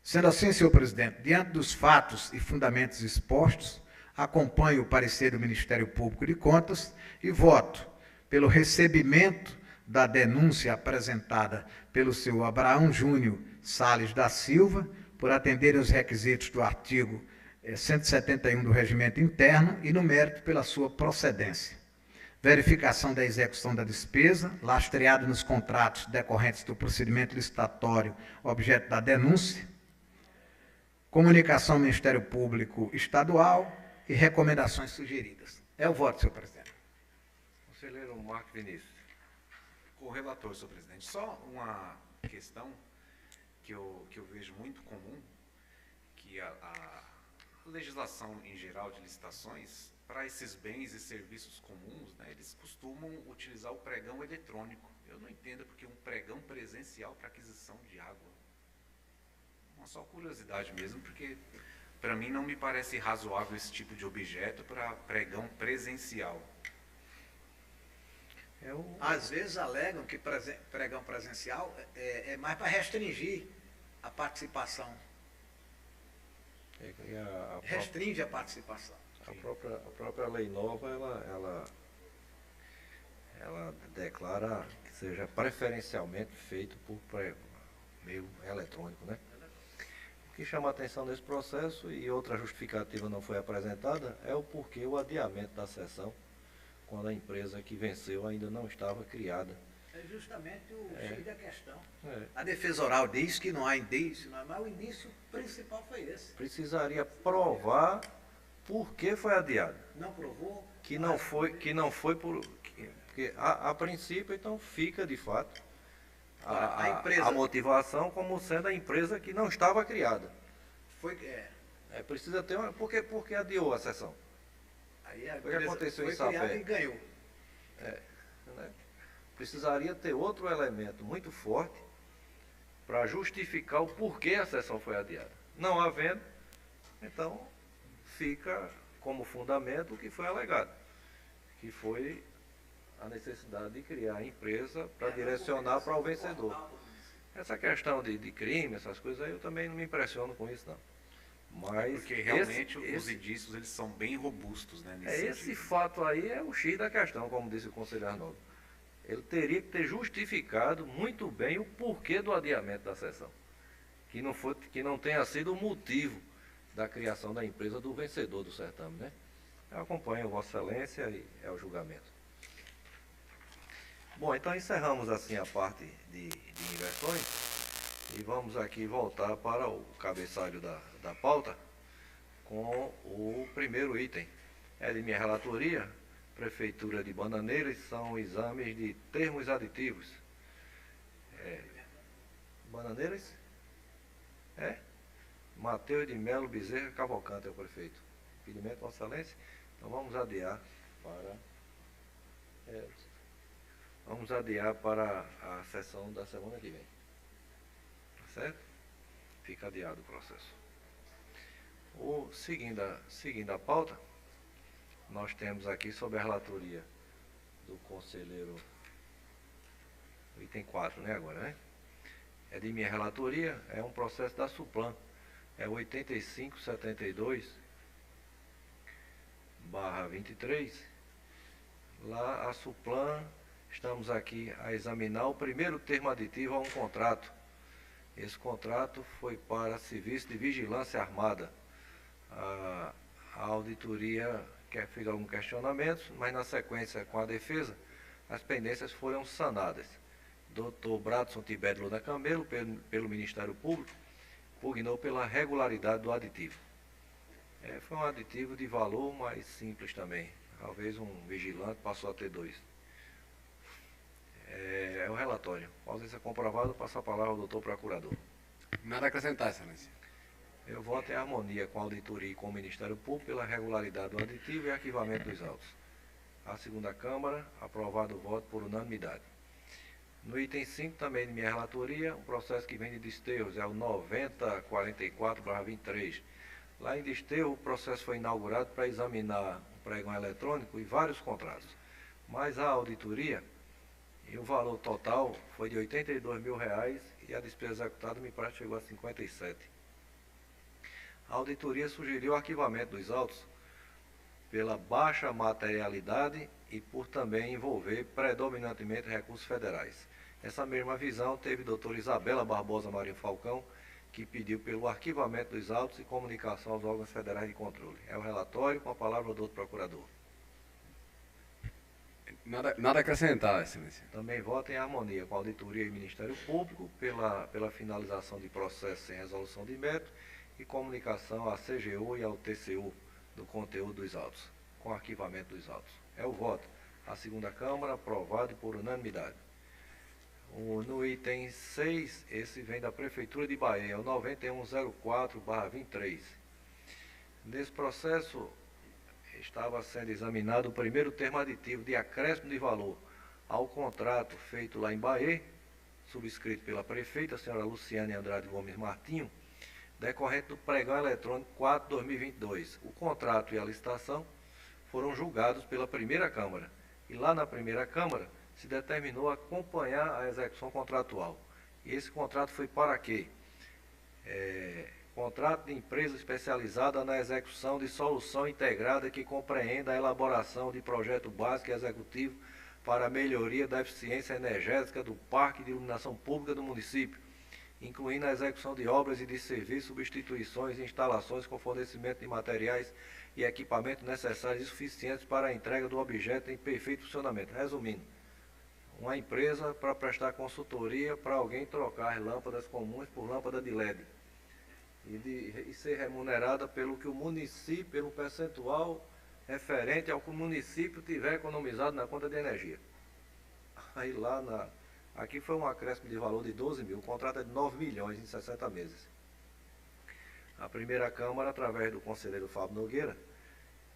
Sendo assim, senhor presidente, diante dos fatos e fundamentos expostos, acompanho o parecer do Ministério Público de Contas e voto pelo recebimento da denúncia apresentada pelo senhor Abraão Júnior Salles da Silva, por atenderem os requisitos do artigo 171 do Regimento Interno e no mérito pela sua procedência. Verificação da execução da despesa, lastreada nos contratos decorrentes do procedimento licitatório objeto da denúncia, comunicação ao Ministério Público Estadual e recomendações sugeridas. É o voto, senhor presidente. Conselheiro Marco Vinícius. Com o relator, senhor presidente, só uma questão que eu vejo muito comum, que a legislação em geral de licitações, para esses bens e serviços comuns, né, eles costumam utilizar o pregão eletrônico. Eu não entendo porque um pregão presencial para aquisição de água. Uma só curiosidade mesmo, porque para mim não me parece razoável esse tipo de objeto para pregão presencial. Às vezes alegam que pregão presencial é mais para restringir a participação. Restringe a participação. A própria lei nova, ela declara que seja preferencialmente feito por meio eletrônico, né? O que chama a atenção nesse processo, e outra justificativa não foi apresentada, é o porquê o adiamento da sessão, quando a empresa que venceu ainda não estava criada. É justamente o X da questão. A defesa oral diz que não há indício, mas o indício principal foi esse. Precisaria provar por que foi adiado. Não provou? Que não foi porque a princípio, então, fica de fato a motivação como sendo a empresa que não estava criada. Precisa ter uma. Por que adiou a sessão? Aí a empresa aconteceu foi em Sapé. criada e ganhou. Né? Precisaria ter outro elemento muito forte para justificar o porquê a sessão foi adiada. Não havendo, então fica como fundamento o que foi alegado, que foi a necessidade de criar a empresa para direcionar para o vencedor. Essa questão de crime, essas coisas aí, eu também não me impressiono com isso, não. Mas porque realmente os indícios eles são bem robustos, né? Esse fato aí é o X da questão, como disse o conselheiro Arnaldo. Ele teria que ter justificado muito bem o porquê do adiamento da sessão, que não tenha sido o motivo da criação da empresa do vencedor do certame, né? Eu acompanho Vossa Excelência e é o julgamento. Bom, então encerramos assim a parte de inversões e vamos aqui voltar para o cabeçalho da pauta com o primeiro item. É de minha relatoria, Prefeitura de Bananeiras, são exames de termos aditivos. Bananeiras? Mateus de Melo Bezerra Cavalcante é o prefeito. Pedimento, Vossa Excelência. Então vamos adiar para a sessão da semana que vem. Tá certo? Fica adiado o processo. Seguindo a pauta, nós temos aqui sobre a relatoria do conselheiro, item 4, né, agora, né? É de minha relatoria, é um processo da Suplan, é 8572/23. Lá a Suplan, estamos aqui a examinar o primeiro termo aditivo a um contrato Esse contrato foi para serviço de vigilância armada. A auditoria fez alguns questionamentos, mas na sequência com a defesa, as pendências foram sanadas. Dr. Bradson Tibério Luna Camelo, pelo Ministério Público, pugnou pela regularidade do aditivo. Foi um aditivo de valor mais simples também. Talvez um vigilante passou a ter 2. É o relatório. Ausência comprovada, passa a palavra ao doutor procurador. Nada a acrescentar, excelência. Eu voto em harmonia com a auditoria e com o Ministério Público pela regularidade do aditivo e arquivamento dos autos. A segunda Câmara, aprovado o voto por unanimidade. No item 5, também de minha relatoria, um processo que vem de Desterros, é o 9044/23. Lá em Desterro, o processo foi inaugurado para examinar o pregão eletrônico e vários contratos. Mas a auditoria, e o valor total foi de R$ 82.000 e a despesa executada me parece chegou a 57. A auditoria sugeriu o arquivamento dos autos pela baixa materialidade e por também envolver predominantemente recursos federais. Essa mesma visão teve a doutora Isabela Barbosa Marinho Falcão, que pediu pelo arquivamento dos autos e comunicação aos órgãos federais de controle. É o relatório, com a palavra do doutor procurador. Nada a acrescentar, excelência. Também voto em harmonia com a auditoria e Ministério Público pela finalização de processo sem resolução de mérito e comunicação à CGU e ao TCU do conteúdo dos autos, com arquivamento dos autos. É o voto. A segunda Câmara, aprovado por unanimidade. No item 6, esse vem da Prefeitura de Bahia, é o 9104/23. Nesse processo, estava sendo examinado o primeiro termo aditivo de acréscimo de valor ao contrato feito lá em Bahia, subscrito pela prefeita, a senhora Luciane Andrade Gomes Martinho, decorrente do pregão eletrônico 4/2022. O contrato e a licitação foram julgados pela primeira Câmara, e lá na primeira Câmara se determinou acompanhar a execução contratual. E esse contrato foi para quê? Contrato de empresa especializada na execução de solução integrada que compreenda a elaboração de projeto básico e executivo para a melhoria da eficiência energética do parque de iluminação pública do município, incluindo a execução de obras e de serviços, substituições e instalações com fornecimento de materiais e equipamentos necessários e suficientes para a entrega do objeto em perfeito funcionamento. Resumindo, uma empresa para prestar consultoria para alguém trocar as lâmpadas comuns por lâmpada de LED. E ser remunerada pelo que o município, pelo percentual referente ao que o município tiver economizado na conta de energia. Aí aqui foi um acréscimo de valor de 12 mil, o contrato é de 9 milhões em 60 meses. A primeira Câmara, através do conselheiro Fábio Nogueira,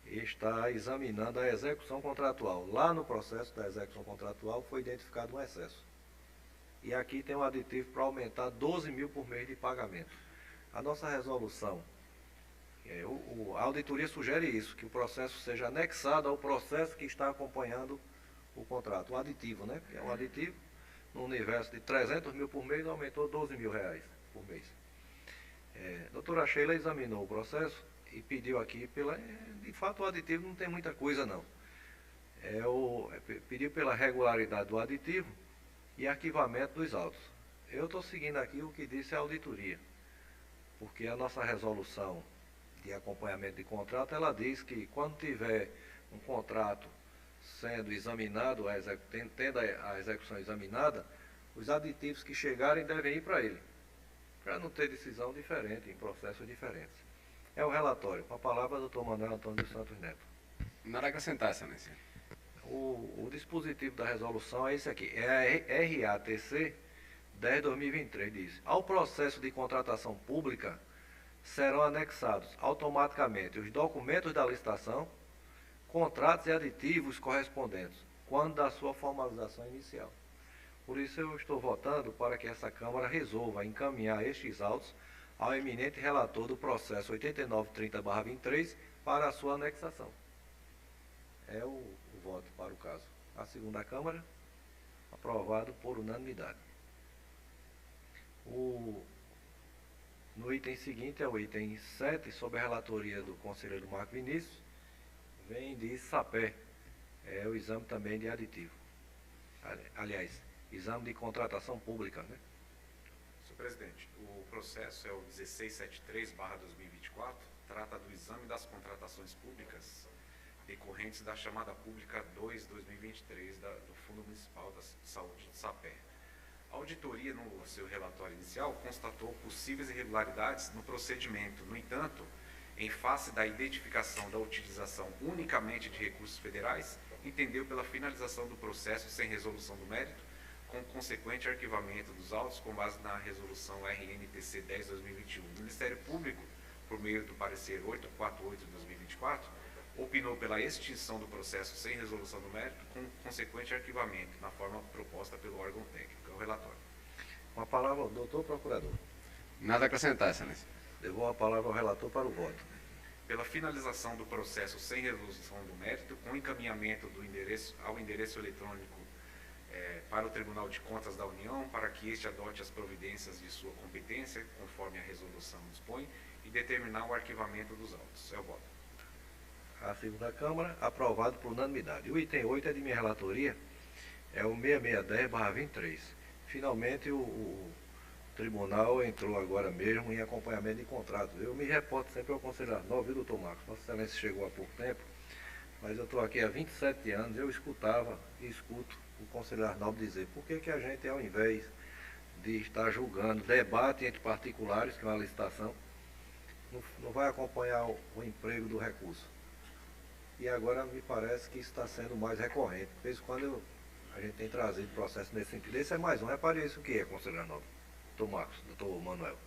está examinando a execução contratual. Lá no processo da execução contratual foi identificado um excesso. E aqui tem um aditivo para aumentar 12 mil por mês de pagamento. A nossa resolução, a auditoria sugere isso, que o processo seja anexado ao processo que está acompanhando o contrato. O aditivo, né? Que é um aditivo, no universo de 300 mil por mês, aumentou 12 mil reais por mês. Doutora Sheila examinou o processo e pediu aqui de fato o aditivo não tem muita coisa não. Pediu pela regularidade do aditivo e arquivamento dos autos. Eu estou seguindo aqui o que disse a auditoria, porque a nossa resolução de acompanhamento de contrato, ela diz que quando tiver um contrato sendo examinado, tendo a execução examinada, os aditivos que chegarem devem ir para ele, para não ter decisão diferente, em processos diferentes. É o relatório. Com a palavra, doutor Manuel Antônio dos Santos Neto. Nada a acrescentar, excelência. O dispositivo da resolução é esse aqui. É a RATC 10/2023, diz. Ao processo de contratação pública, serão anexados automaticamente os documentos da licitação, contratos e aditivos correspondentes, quando da sua formalização inicial. Por isso eu estou votando para que essa Câmara resolva encaminhar estes autos ao eminente relator do processo 8930/23 para a sua anexação. É o voto para o caso. A segunda Câmara, aprovado por unanimidade. No item seguinte, é o item 7, sob a relatoria do conselheiro Marco Vinícius, vem de SAPÉ, é o exame também de aditivo. Aliás, exame de contratação pública, né? Senhor presidente, o processo é o 1673/2024, trata do exame das contratações públicas decorrentes da chamada pública 2/2023 do Fundo Municipal de Saúde de Sapé. A auditoria, no seu relatório inicial, constatou possíveis irregularidades no procedimento. No entanto, em face da identificação da utilização unicamente de recursos federais, entendeu pela finalização do processo sem resolução do mérito, com consequente arquivamento dos autos com base na resolução RNTC 10/2021. O Ministério Público, por meio do parecer 848/2024, opinou pela extinção do processo sem resolução do mérito, com consequente arquivamento, na forma proposta pelo órgão técnico. É o relatório. Com a palavra ao doutor procurador. Nada a acrescentar, excelência. Devolvo a palavra ao relator para o voto. Pela finalização do processo sem resolução do mérito, com encaminhamento ao endereço eletrônico para o Tribunal de Contas da União, para que este adote as providências de sua competência, conforme a resolução dispõe, e determinar o arquivamento dos autos. É o voto. A segunda Câmara, aprovado por unanimidade. O item 8 é de minha relatoria, é o 6610/23. Finalmente, o tribunal entrou agora mesmo em acompanhamento de contrato. Eu me reporto sempre ao Conselho Arnaldo, viu, doutor Marcos? Vossa Excelência chegou há pouco tempo, mas eu estou aqui há 27 anos, eu escutava e escuto o Conselho Arnaldo dizer por que a gente, ao invés de estar julgando debate entre particulares, que é uma licitação, não vai acompanhar o emprego do recurso. E agora me parece que isso está sendo mais recorrente. De vez em quando a gente tem trazido processo nesse sentido. Esse é mais um. Repare isso o que é, Conselho Arnaldo. Doutor Marcos, doutor Manuel.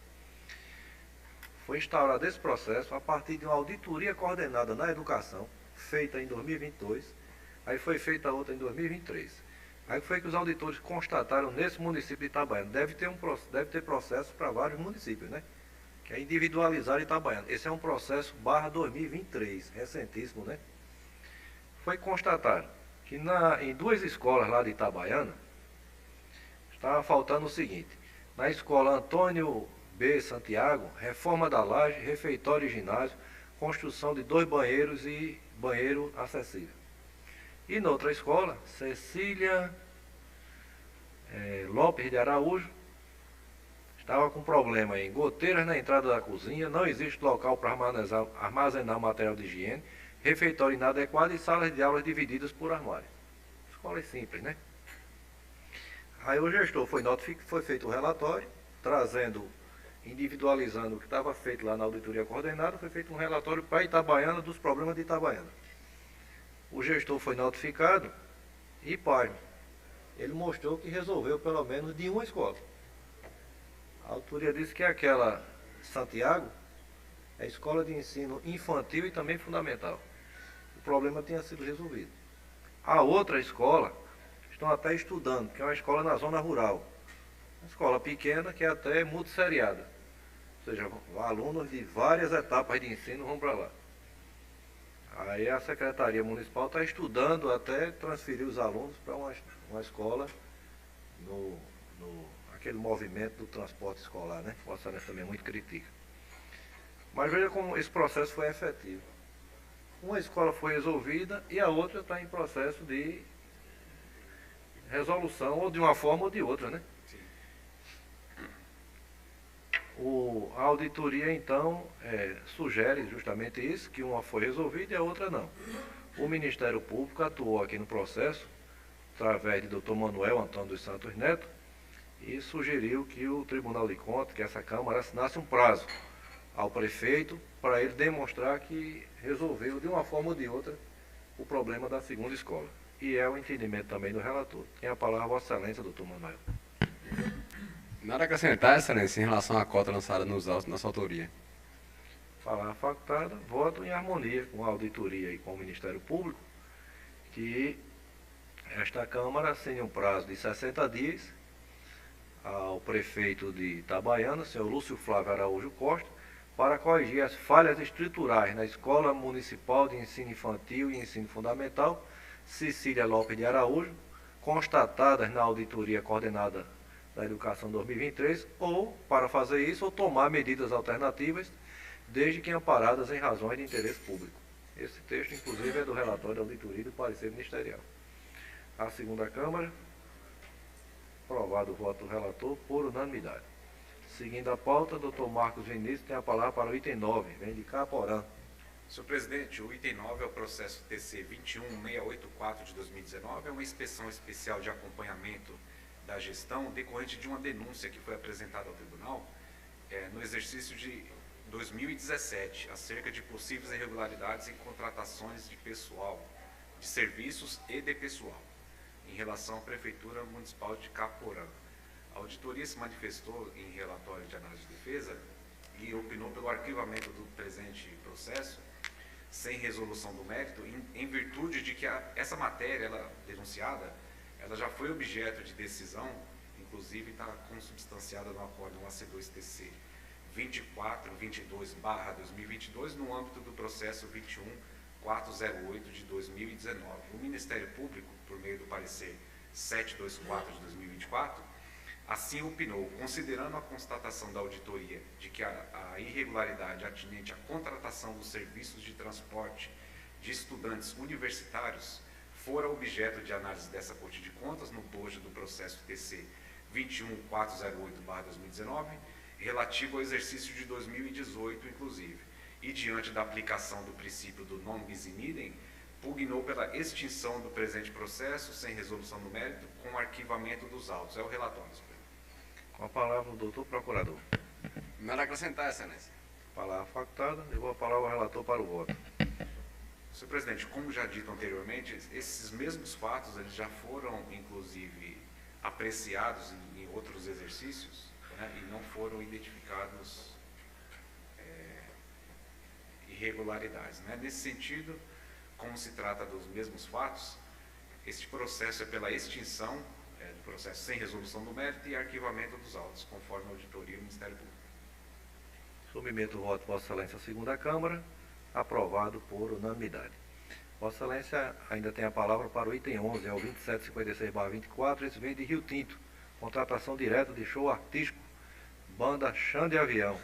Foi instaurado esse processo a partir de uma auditoria coordenada na educação, feita em 2022, aí foi feita outra em 2023. Aí foi que os auditores constataram nesse município de Itabaiana. Deve ter processo para vários municípios, né? Que é individualizar Itabaiana. Esse é um processo /2023, recentíssimo, né? Foi constatado que em duas escolas lá de Itabaiana, estava faltando o seguinte: na escola Antônio B. Santiago, reforma da laje, refeitório e ginásio, construção de 2 banheiros e banheiro acessível. E noutra escola, Cecília Lopes de Araújo, estava com problema em goteiras na entrada da cozinha, não existe local para armazenar material de higiene, refeitório inadequado e salas de aulas divididas por armário. Escola simples, né? Aí o gestor foi feito o relatório, individualizando o que estava feito lá na auditoria coordenada, foi feito um relatório para Itabaiana dos problemas de Itabaiana. O gestor foi notificado e, pasme, ele mostrou que resolveu pelo menos de uma escola. A auditoria disse que aquela Santiago é escola de ensino infantil e também fundamental. O problema tinha sido resolvido. A outra escola estão até estudando, que é uma escola na zona rural. Uma escola pequena que é até multisseriada. Ou seja, alunos de várias etapas de ensino vão para lá. Aí a Secretaria Municipal está estudando até transferir os alunos para uma escola aquele movimento do transporte escolar, né? Vossa Excelência também muito critica. Mas veja como esse processo foi efetivo. Uma escola foi resolvida e a outra está em processo de resolução, ou de uma forma ou de outra, né? Sim. A auditoria, então, sugere justamente isso, que uma foi resolvida e a outra não. O Ministério Público atuou aqui no processo, através de Dr. Manuel Antônio dos Santos Neto, e sugeriu que o Tribunal de Contas, que essa Câmara, assinasse um prazo ao prefeito para ele demonstrar que resolveu, de uma forma ou de outra, o problema da segunda escola. E é o entendimento também do relator. Tem a palavra a Vossa Excelência, doutor Manuel. Nada a acrescentar, excelência, em relação à cota lançada nos autos, nossa autoria. Palavra facultada, voto em harmonia com a auditoria e com o Ministério Público, que esta Câmara assine um prazo de 60 dias ao prefeito de Itabaiana, senhor Lúcio Flávio Araújo Costa, para corrigir as falhas estruturais na Escola Municipal de Ensino Infantil e Ensino Fundamental, Cecília Lopes de Araújo, constatadas na auditoria coordenada da Educação 2023, ou, para fazer isso, ou tomar medidas alternativas, desde que amparadas em razões de interesse público. Esse texto, inclusive, é do relatório da auditoria e do parecer ministerial. A segunda Câmara, aprovado o voto do relator por unanimidade. Seguindo a pauta, doutor Marcos Vinícius tem a palavra para o item 9, vem de Caporã. Senhor presidente, o item 9 é o processo TC 21684 de 2019, é uma inspeção especial de acompanhamento da gestão decorrente de uma denúncia que foi apresentada ao tribunal no exercício de 2017, acerca de possíveis irregularidades em contratações de pessoal, de serviços e de pessoal, em relação à Prefeitura Municipal de Caporã. A auditoria se manifestou em relatório de análise de defesa e opinou pelo arquivamento do presente processo sem resolução do mérito, em virtude de que essa matéria denunciada, ela já foi objeto de decisão, inclusive está consubstanciada no acórdão AC2TC 2422/2022, no âmbito do processo 21408 de 2019. O Ministério Público, por meio do parecer 724 de 2024, assim opinou, considerando a constatação da auditoria de que a irregularidade atinente à contratação dos serviços de transporte de estudantes universitários fora objeto de análise dessa Corte de Contas no bojo do processo TC 21408/2019, relativo ao exercício de 2018, inclusive, e diante da aplicação do princípio do non bis in idem, pugnou pela extinção do presente processo sem resolução do mérito com o arquivamento dos autos. É o relatório, senhor. Com a palavra o doutor procurador. Nada a acrescentar, excelência. Palavra facultada, levou a palavra ao relator para o voto. Senhor presidente, como já dito anteriormente, esses mesmos fatos eles já foram, inclusive, apreciados em outros exercícios, né, e não foram identificados irregularidades, né? Nesse sentido, como se trata dos mesmos fatos, este processo é pela extinção do processo sem resolução do mérito e arquivamento dos autos, conforme a auditoria do Ministério Público. Submeto o voto, Vossa Excelência, à segunda Câmara, aprovado por unanimidade. Vossa Excelência ainda tem a palavra para o item 11, é o 2756/24, esse vem de Rio Tinto, contratação direta de show artístico, banda Chão de Avião.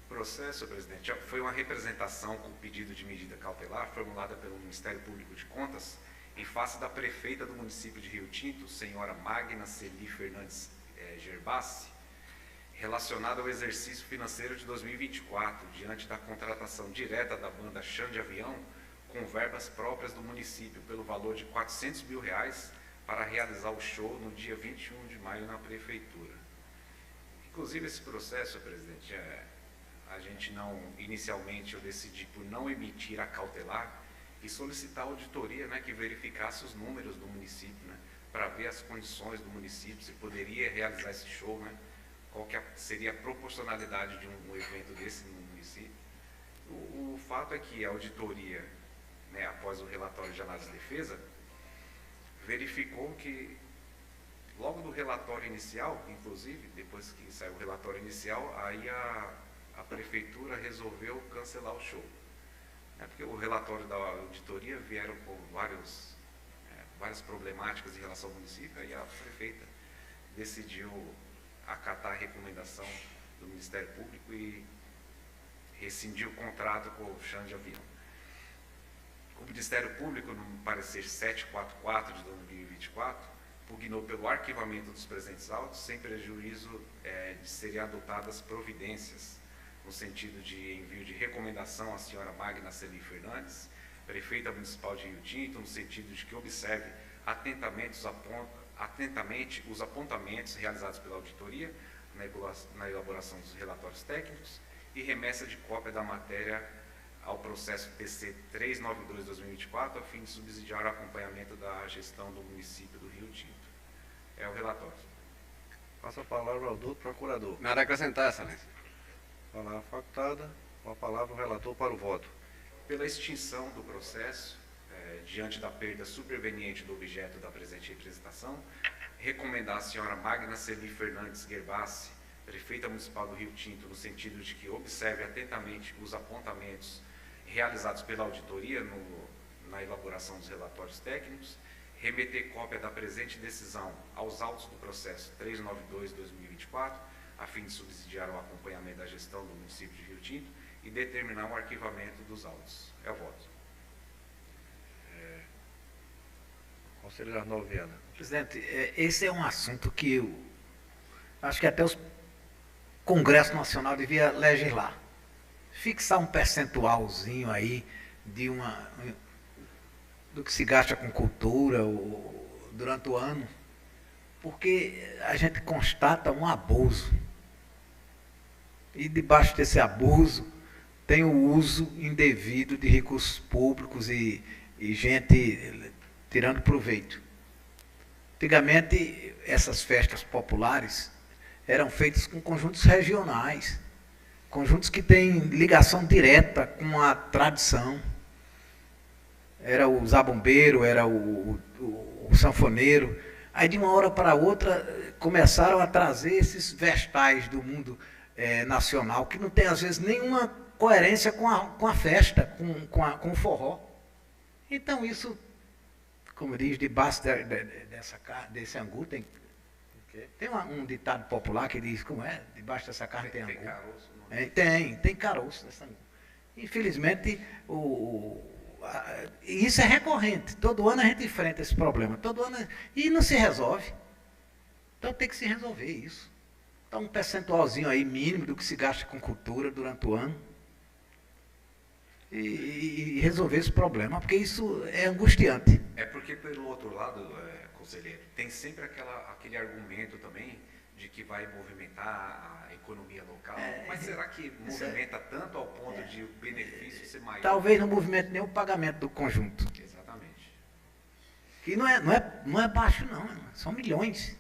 O processo, senhor presidente, foi uma representação com pedido de medida cautelar formulada pelo Ministério Público de Contas em face da prefeita do município de Rio Tinto, senhora Magna Celi Fernandes Gerbassi, relacionada ao exercício financeiro de 2024, diante da contratação direta da banda Chão de Avião, com verbas próprias do município, pelo valor de R$400 mil, para realizar o show no dia 21 de maio na prefeitura. Inclusive, esse processo, senhor presidente, a gente inicialmente eu decidi por não emitir a cautelar e solicitar a auditoria, né, que verificasse os números do município, né, para ver as condições do município, se poderia realizar esse show, né, qual que seria a proporcionalidade de um evento desse no município. O fato é que a auditoria, né, após o relatório de análise de defesa, verificou que, logo do relatório inicial, inclusive, depois que saiu o relatório inicial, aí a prefeitura resolveu cancelar o show. Porque o relatório da auditoria vieram com várias problemáticas em relação ao município, e a prefeita decidiu acatar a recomendação do Ministério Público e rescindir o contrato com o Chão de Avião. O Ministério Público, no parecer 744 de 2024, pugnou pelo arquivamento dos presentes autos, sem prejuízo de serem adotadas providências, no sentido de envio de recomendação à senhora Magna Celi Fernandes, prefeita municipal de Rio Tinto, no sentido de que observe atentamente os apontamentos realizados pela auditoria na elaboração dos relatórios técnicos e remessa de cópia da matéria ao processo TC 392/2024, a fim de subsidiar o acompanhamento da gestão do município do Rio Tinto. É o relatório. Passo a palavra ao doutor procurador. Nada a acrescentar, excelência. Palavra facultada, com a palavra o relator para o voto. Pela extinção do processo, diante da perda superveniente do objeto da presente representação, recomendar à senhora Magna Celi Fernandes Gerbassi, prefeita municipal do Rio Tinto, no sentido de que observe atentamente os apontamentos realizados pela auditoria na elaboração dos relatórios técnicos, remeter cópia da presente decisão aos autos do processo 392/2024, a fim de subsidiar o acompanhamento da gestão do município de Rio Tinto e determinar o arquivamento dos autos. É o voto. Conselheiro Arnaldo Viana. Presidente, esse é um assunto que Acho que até o Congresso Nacional devia legislar. Fixar um percentualzinho aí do que se gasta com cultura durante o ano, porque a gente constata um abuso. E debaixo desse abuso tem o uso indevido de recursos públicos e gente tirando proveito. Antigamente, essas festas populares eram feitas com conjuntos regionais, conjuntos que têm ligação direta com a tradição. Era o zabumbeiro, era o sanfoneiro. Aí, de uma hora para outra, começaram a trazer esses vestais do mundo nacional, que não tem, às vezes, nenhuma coerência com a festa, com o forró. Então, isso, como diz, debaixo desse angu tem um ditado popular que diz, como é? Debaixo dessa carne tem angu. Tem caroço. Tem caroço nessa angu. Infelizmente, isso é recorrente. Todo ano a gente enfrenta esse problema. Todo ano, e não se resolve. Então tem que se resolver isso. Então um percentualzinho aí mínimo do que se gasta com cultura durante o ano. E resolver esse problema, porque isso é angustiante. É porque, pelo outro lado, conselheiro, tem sempre aquele argumento também de que vai movimentar a economia local. Mas será que movimenta tanto ao ponto de o benefício ser maior? Talvez não movimente nem o pagamento do conjunto. Exatamente. Que não é baixo, não. São milhões.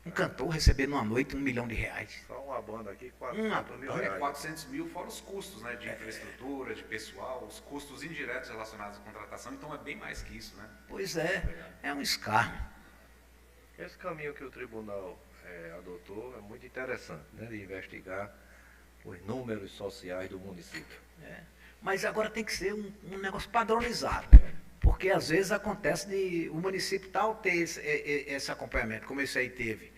Um cantor receber numa noite R$1 milhão. Só uma banda aqui, 400 mil reais. 400 mil fora os custos, né, de infraestrutura, de pessoal, os custos indiretos relacionados à contratação, então é bem mais que isso, né? Pois é um escárnio. Esse caminho que o tribunal adotou é muito interessante, né, de investigar os números sociais do município. Mas agora tem que ser um negócio padronizado, porque às vezes acontece de o município tal ter esse acompanhamento, como esse aí teve.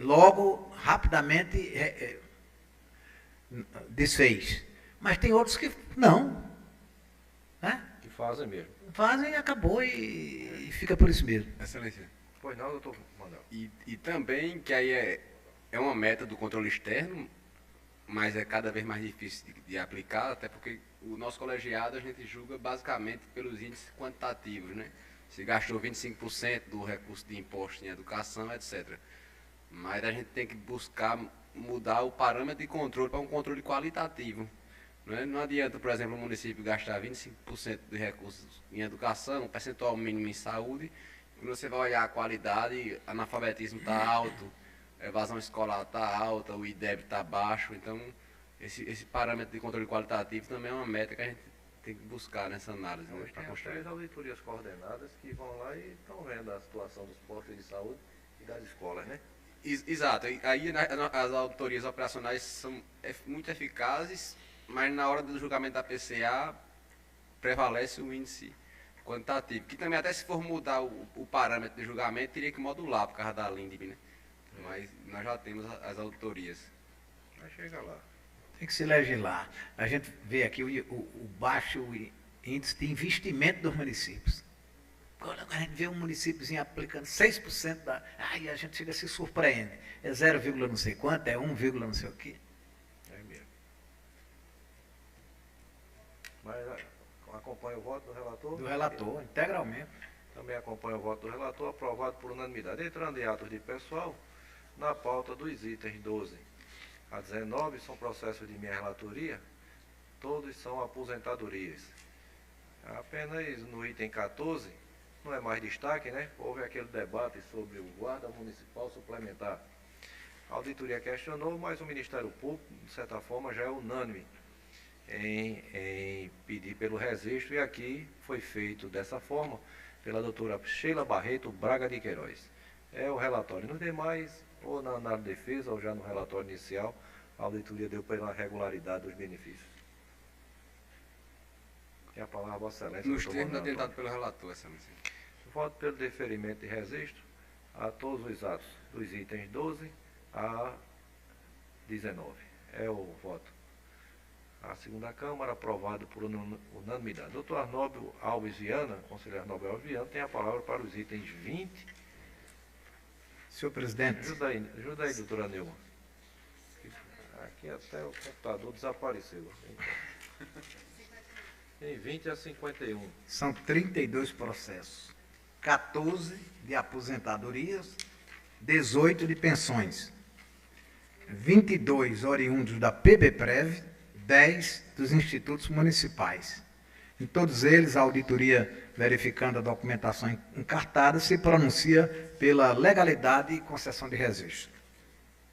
Logo, rapidamente, desfez. Mas tem outros que não. Né? Que fazem mesmo. Fazem e acabou e fica por isso mesmo. Excelência. Pois não, doutor Manuel. E também que aí é uma meta do controle externo, mas é cada vez mais difícil de aplicar, até porque o nosso colegiado a gente julga basicamente pelos índices quantitativos, né? Se gastou 25% do recurso de imposto em educação, etc. Mas a gente tem que buscar mudar o parâmetro de controle para um controle qualitativo. Não adianta, por exemplo, o município gastar 25% de recursos em educação, um percentual mínimo em saúde, quando você vai olhar a qualidade, analfabetismo está alto, a evasão escolar está alta, o IDEB está baixo. Então, esse parâmetro de controle qualitativo também é uma meta que a gente tem que buscar nessa análise, né, para construir. Tem 3 auditorias coordenadas que vão lá e estão vendo a situação dos postos de saúde e das escolas, né? Exato. Aí as auditorias operacionais são muito eficazes, mas na hora do julgamento da PCA prevalece o índice quantitativo, que também até se for mudar o parâmetro de julgamento, teria que modular por causa da LINDB, né? Mas nós já temos as auditorias. Vai chegar lá. Tem que se legislar. A gente vê aqui o baixo índice de investimento dos municípios. Quando a gente vê um municípiozinho aplicando 6% aí a gente chega a se surpreende. É 0, não sei quanto, é 1, não sei o quê. É mesmo. Mas acompanha o voto do relator? Do relator, integralmente. Também acompanha o voto do relator, aprovado por unanimidade. Entrando em atos de pessoal, na pauta dos itens 12 a 19 são processos de minha relatoria, todos são aposentadorias. Apenas no item 14, não é mais destaque, né? Houve aquele debate sobre o guarda municipal suplementar. A auditoria questionou, mas o Ministério Público, de certa forma, já é unânime em pedir pelo registro, e aqui foi feito dessa forma pela doutora Sheila Barreto Braga de Queiroz. É o relatório. Nos demais, ou na defesa, ou já no relatório inicial, a auditoria deu pela regularidade dos benefícios. Tem a palavra, Vossa Excelência. Nos termos atentados pelo relator, Excelência. Voto pelo deferimento de registro a todos os atos, dos itens 12 a 19. É o voto. A segunda Câmara, aprovado por unanimidade. Doutor Arnóbio Alves Viana, conselheiro Arnóbio Alves Viana, tem a palavra para os itens 20 Senhor presidente, Ajuda aí, doutora Neumann. Aqui até o computador desapareceu. Em 20 a 51. são 32 processos. 14 de aposentadorias, 18 de pensões. 22 oriundos da PBPREV, 10 dos institutos municipais. Em todos eles, a auditoria, verificando a documentação encartada, se pronuncia pela legalidade e concessão de registro.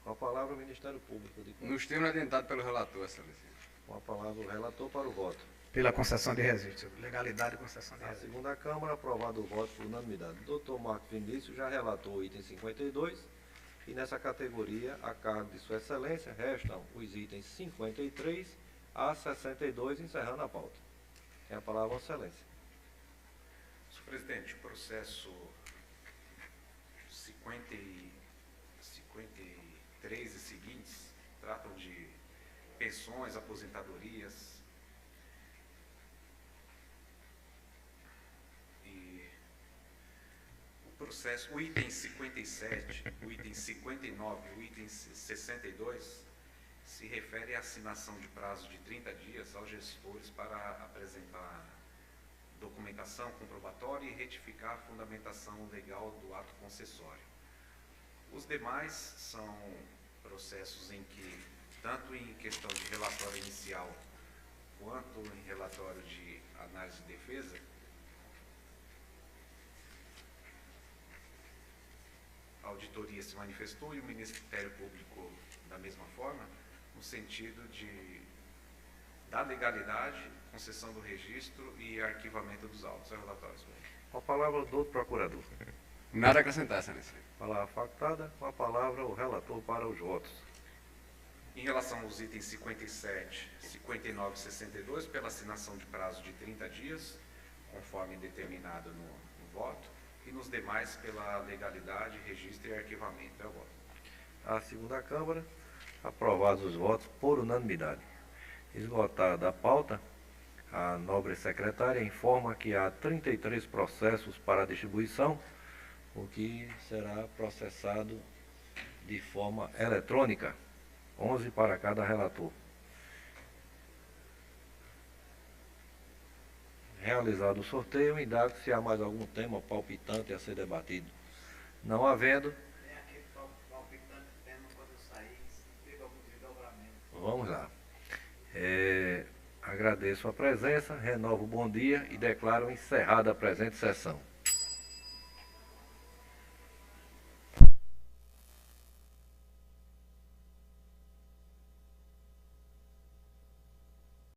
Com a palavra o Ministério Público. Nos termos adentados pelo relator, excelência. Com a palavra o relator para o voto. Pela concessão de registro. Legalidade e concessão de Na registro. segunda Câmara, aprovado o voto por unanimidade. O doutor Marco Vinícius já relatou o item 52 e nessa categoria, a cargo de Sua Excelência, restam os itens 53 a 62, encerrando a pauta. Tem a palavra, Vossa Excelência. Senhor presidente, o processo 53 e seguintes tratam de pensões, aposentadorias e o item 57, o item 59 e o item 62 se refere à assinação de prazo de 30 dias aos gestores para apresentar documentação comprobatória e retificar a fundamentação legal do ato concessório. Os demais são processos em que, tanto em questão de relatório inicial quanto em relatório de análise de defesa, a auditoria se manifestou e o Ministério Público da mesma forma, no sentido da legalidade, concessão do registro e arquivamento dos autos. É o relatório, senhor. Com a palavra o doutor Procurador. Nada a acrescentar, excelência. Palavra factada, com a palavra o relator para os votos. Em relação aos itens 57, 59 e 62, pela assinação de prazo de 30 dias, conforme determinado no voto, e nos demais pela legalidade, registro e arquivamento. É o voto. A segunda Câmara, aprovados os votos por unanimidade. Esgotada a pauta, a nobre secretária informa que há 33 processos para distribuição, o que será processado de forma eletrônica, 11 para cada relator. Realizado o sorteio, indago se há mais algum tema palpitante a ser debatido. Não havendo, vamos lá. Agradeço a presença, renovo o bom dia e declaro encerrada a presente sessão.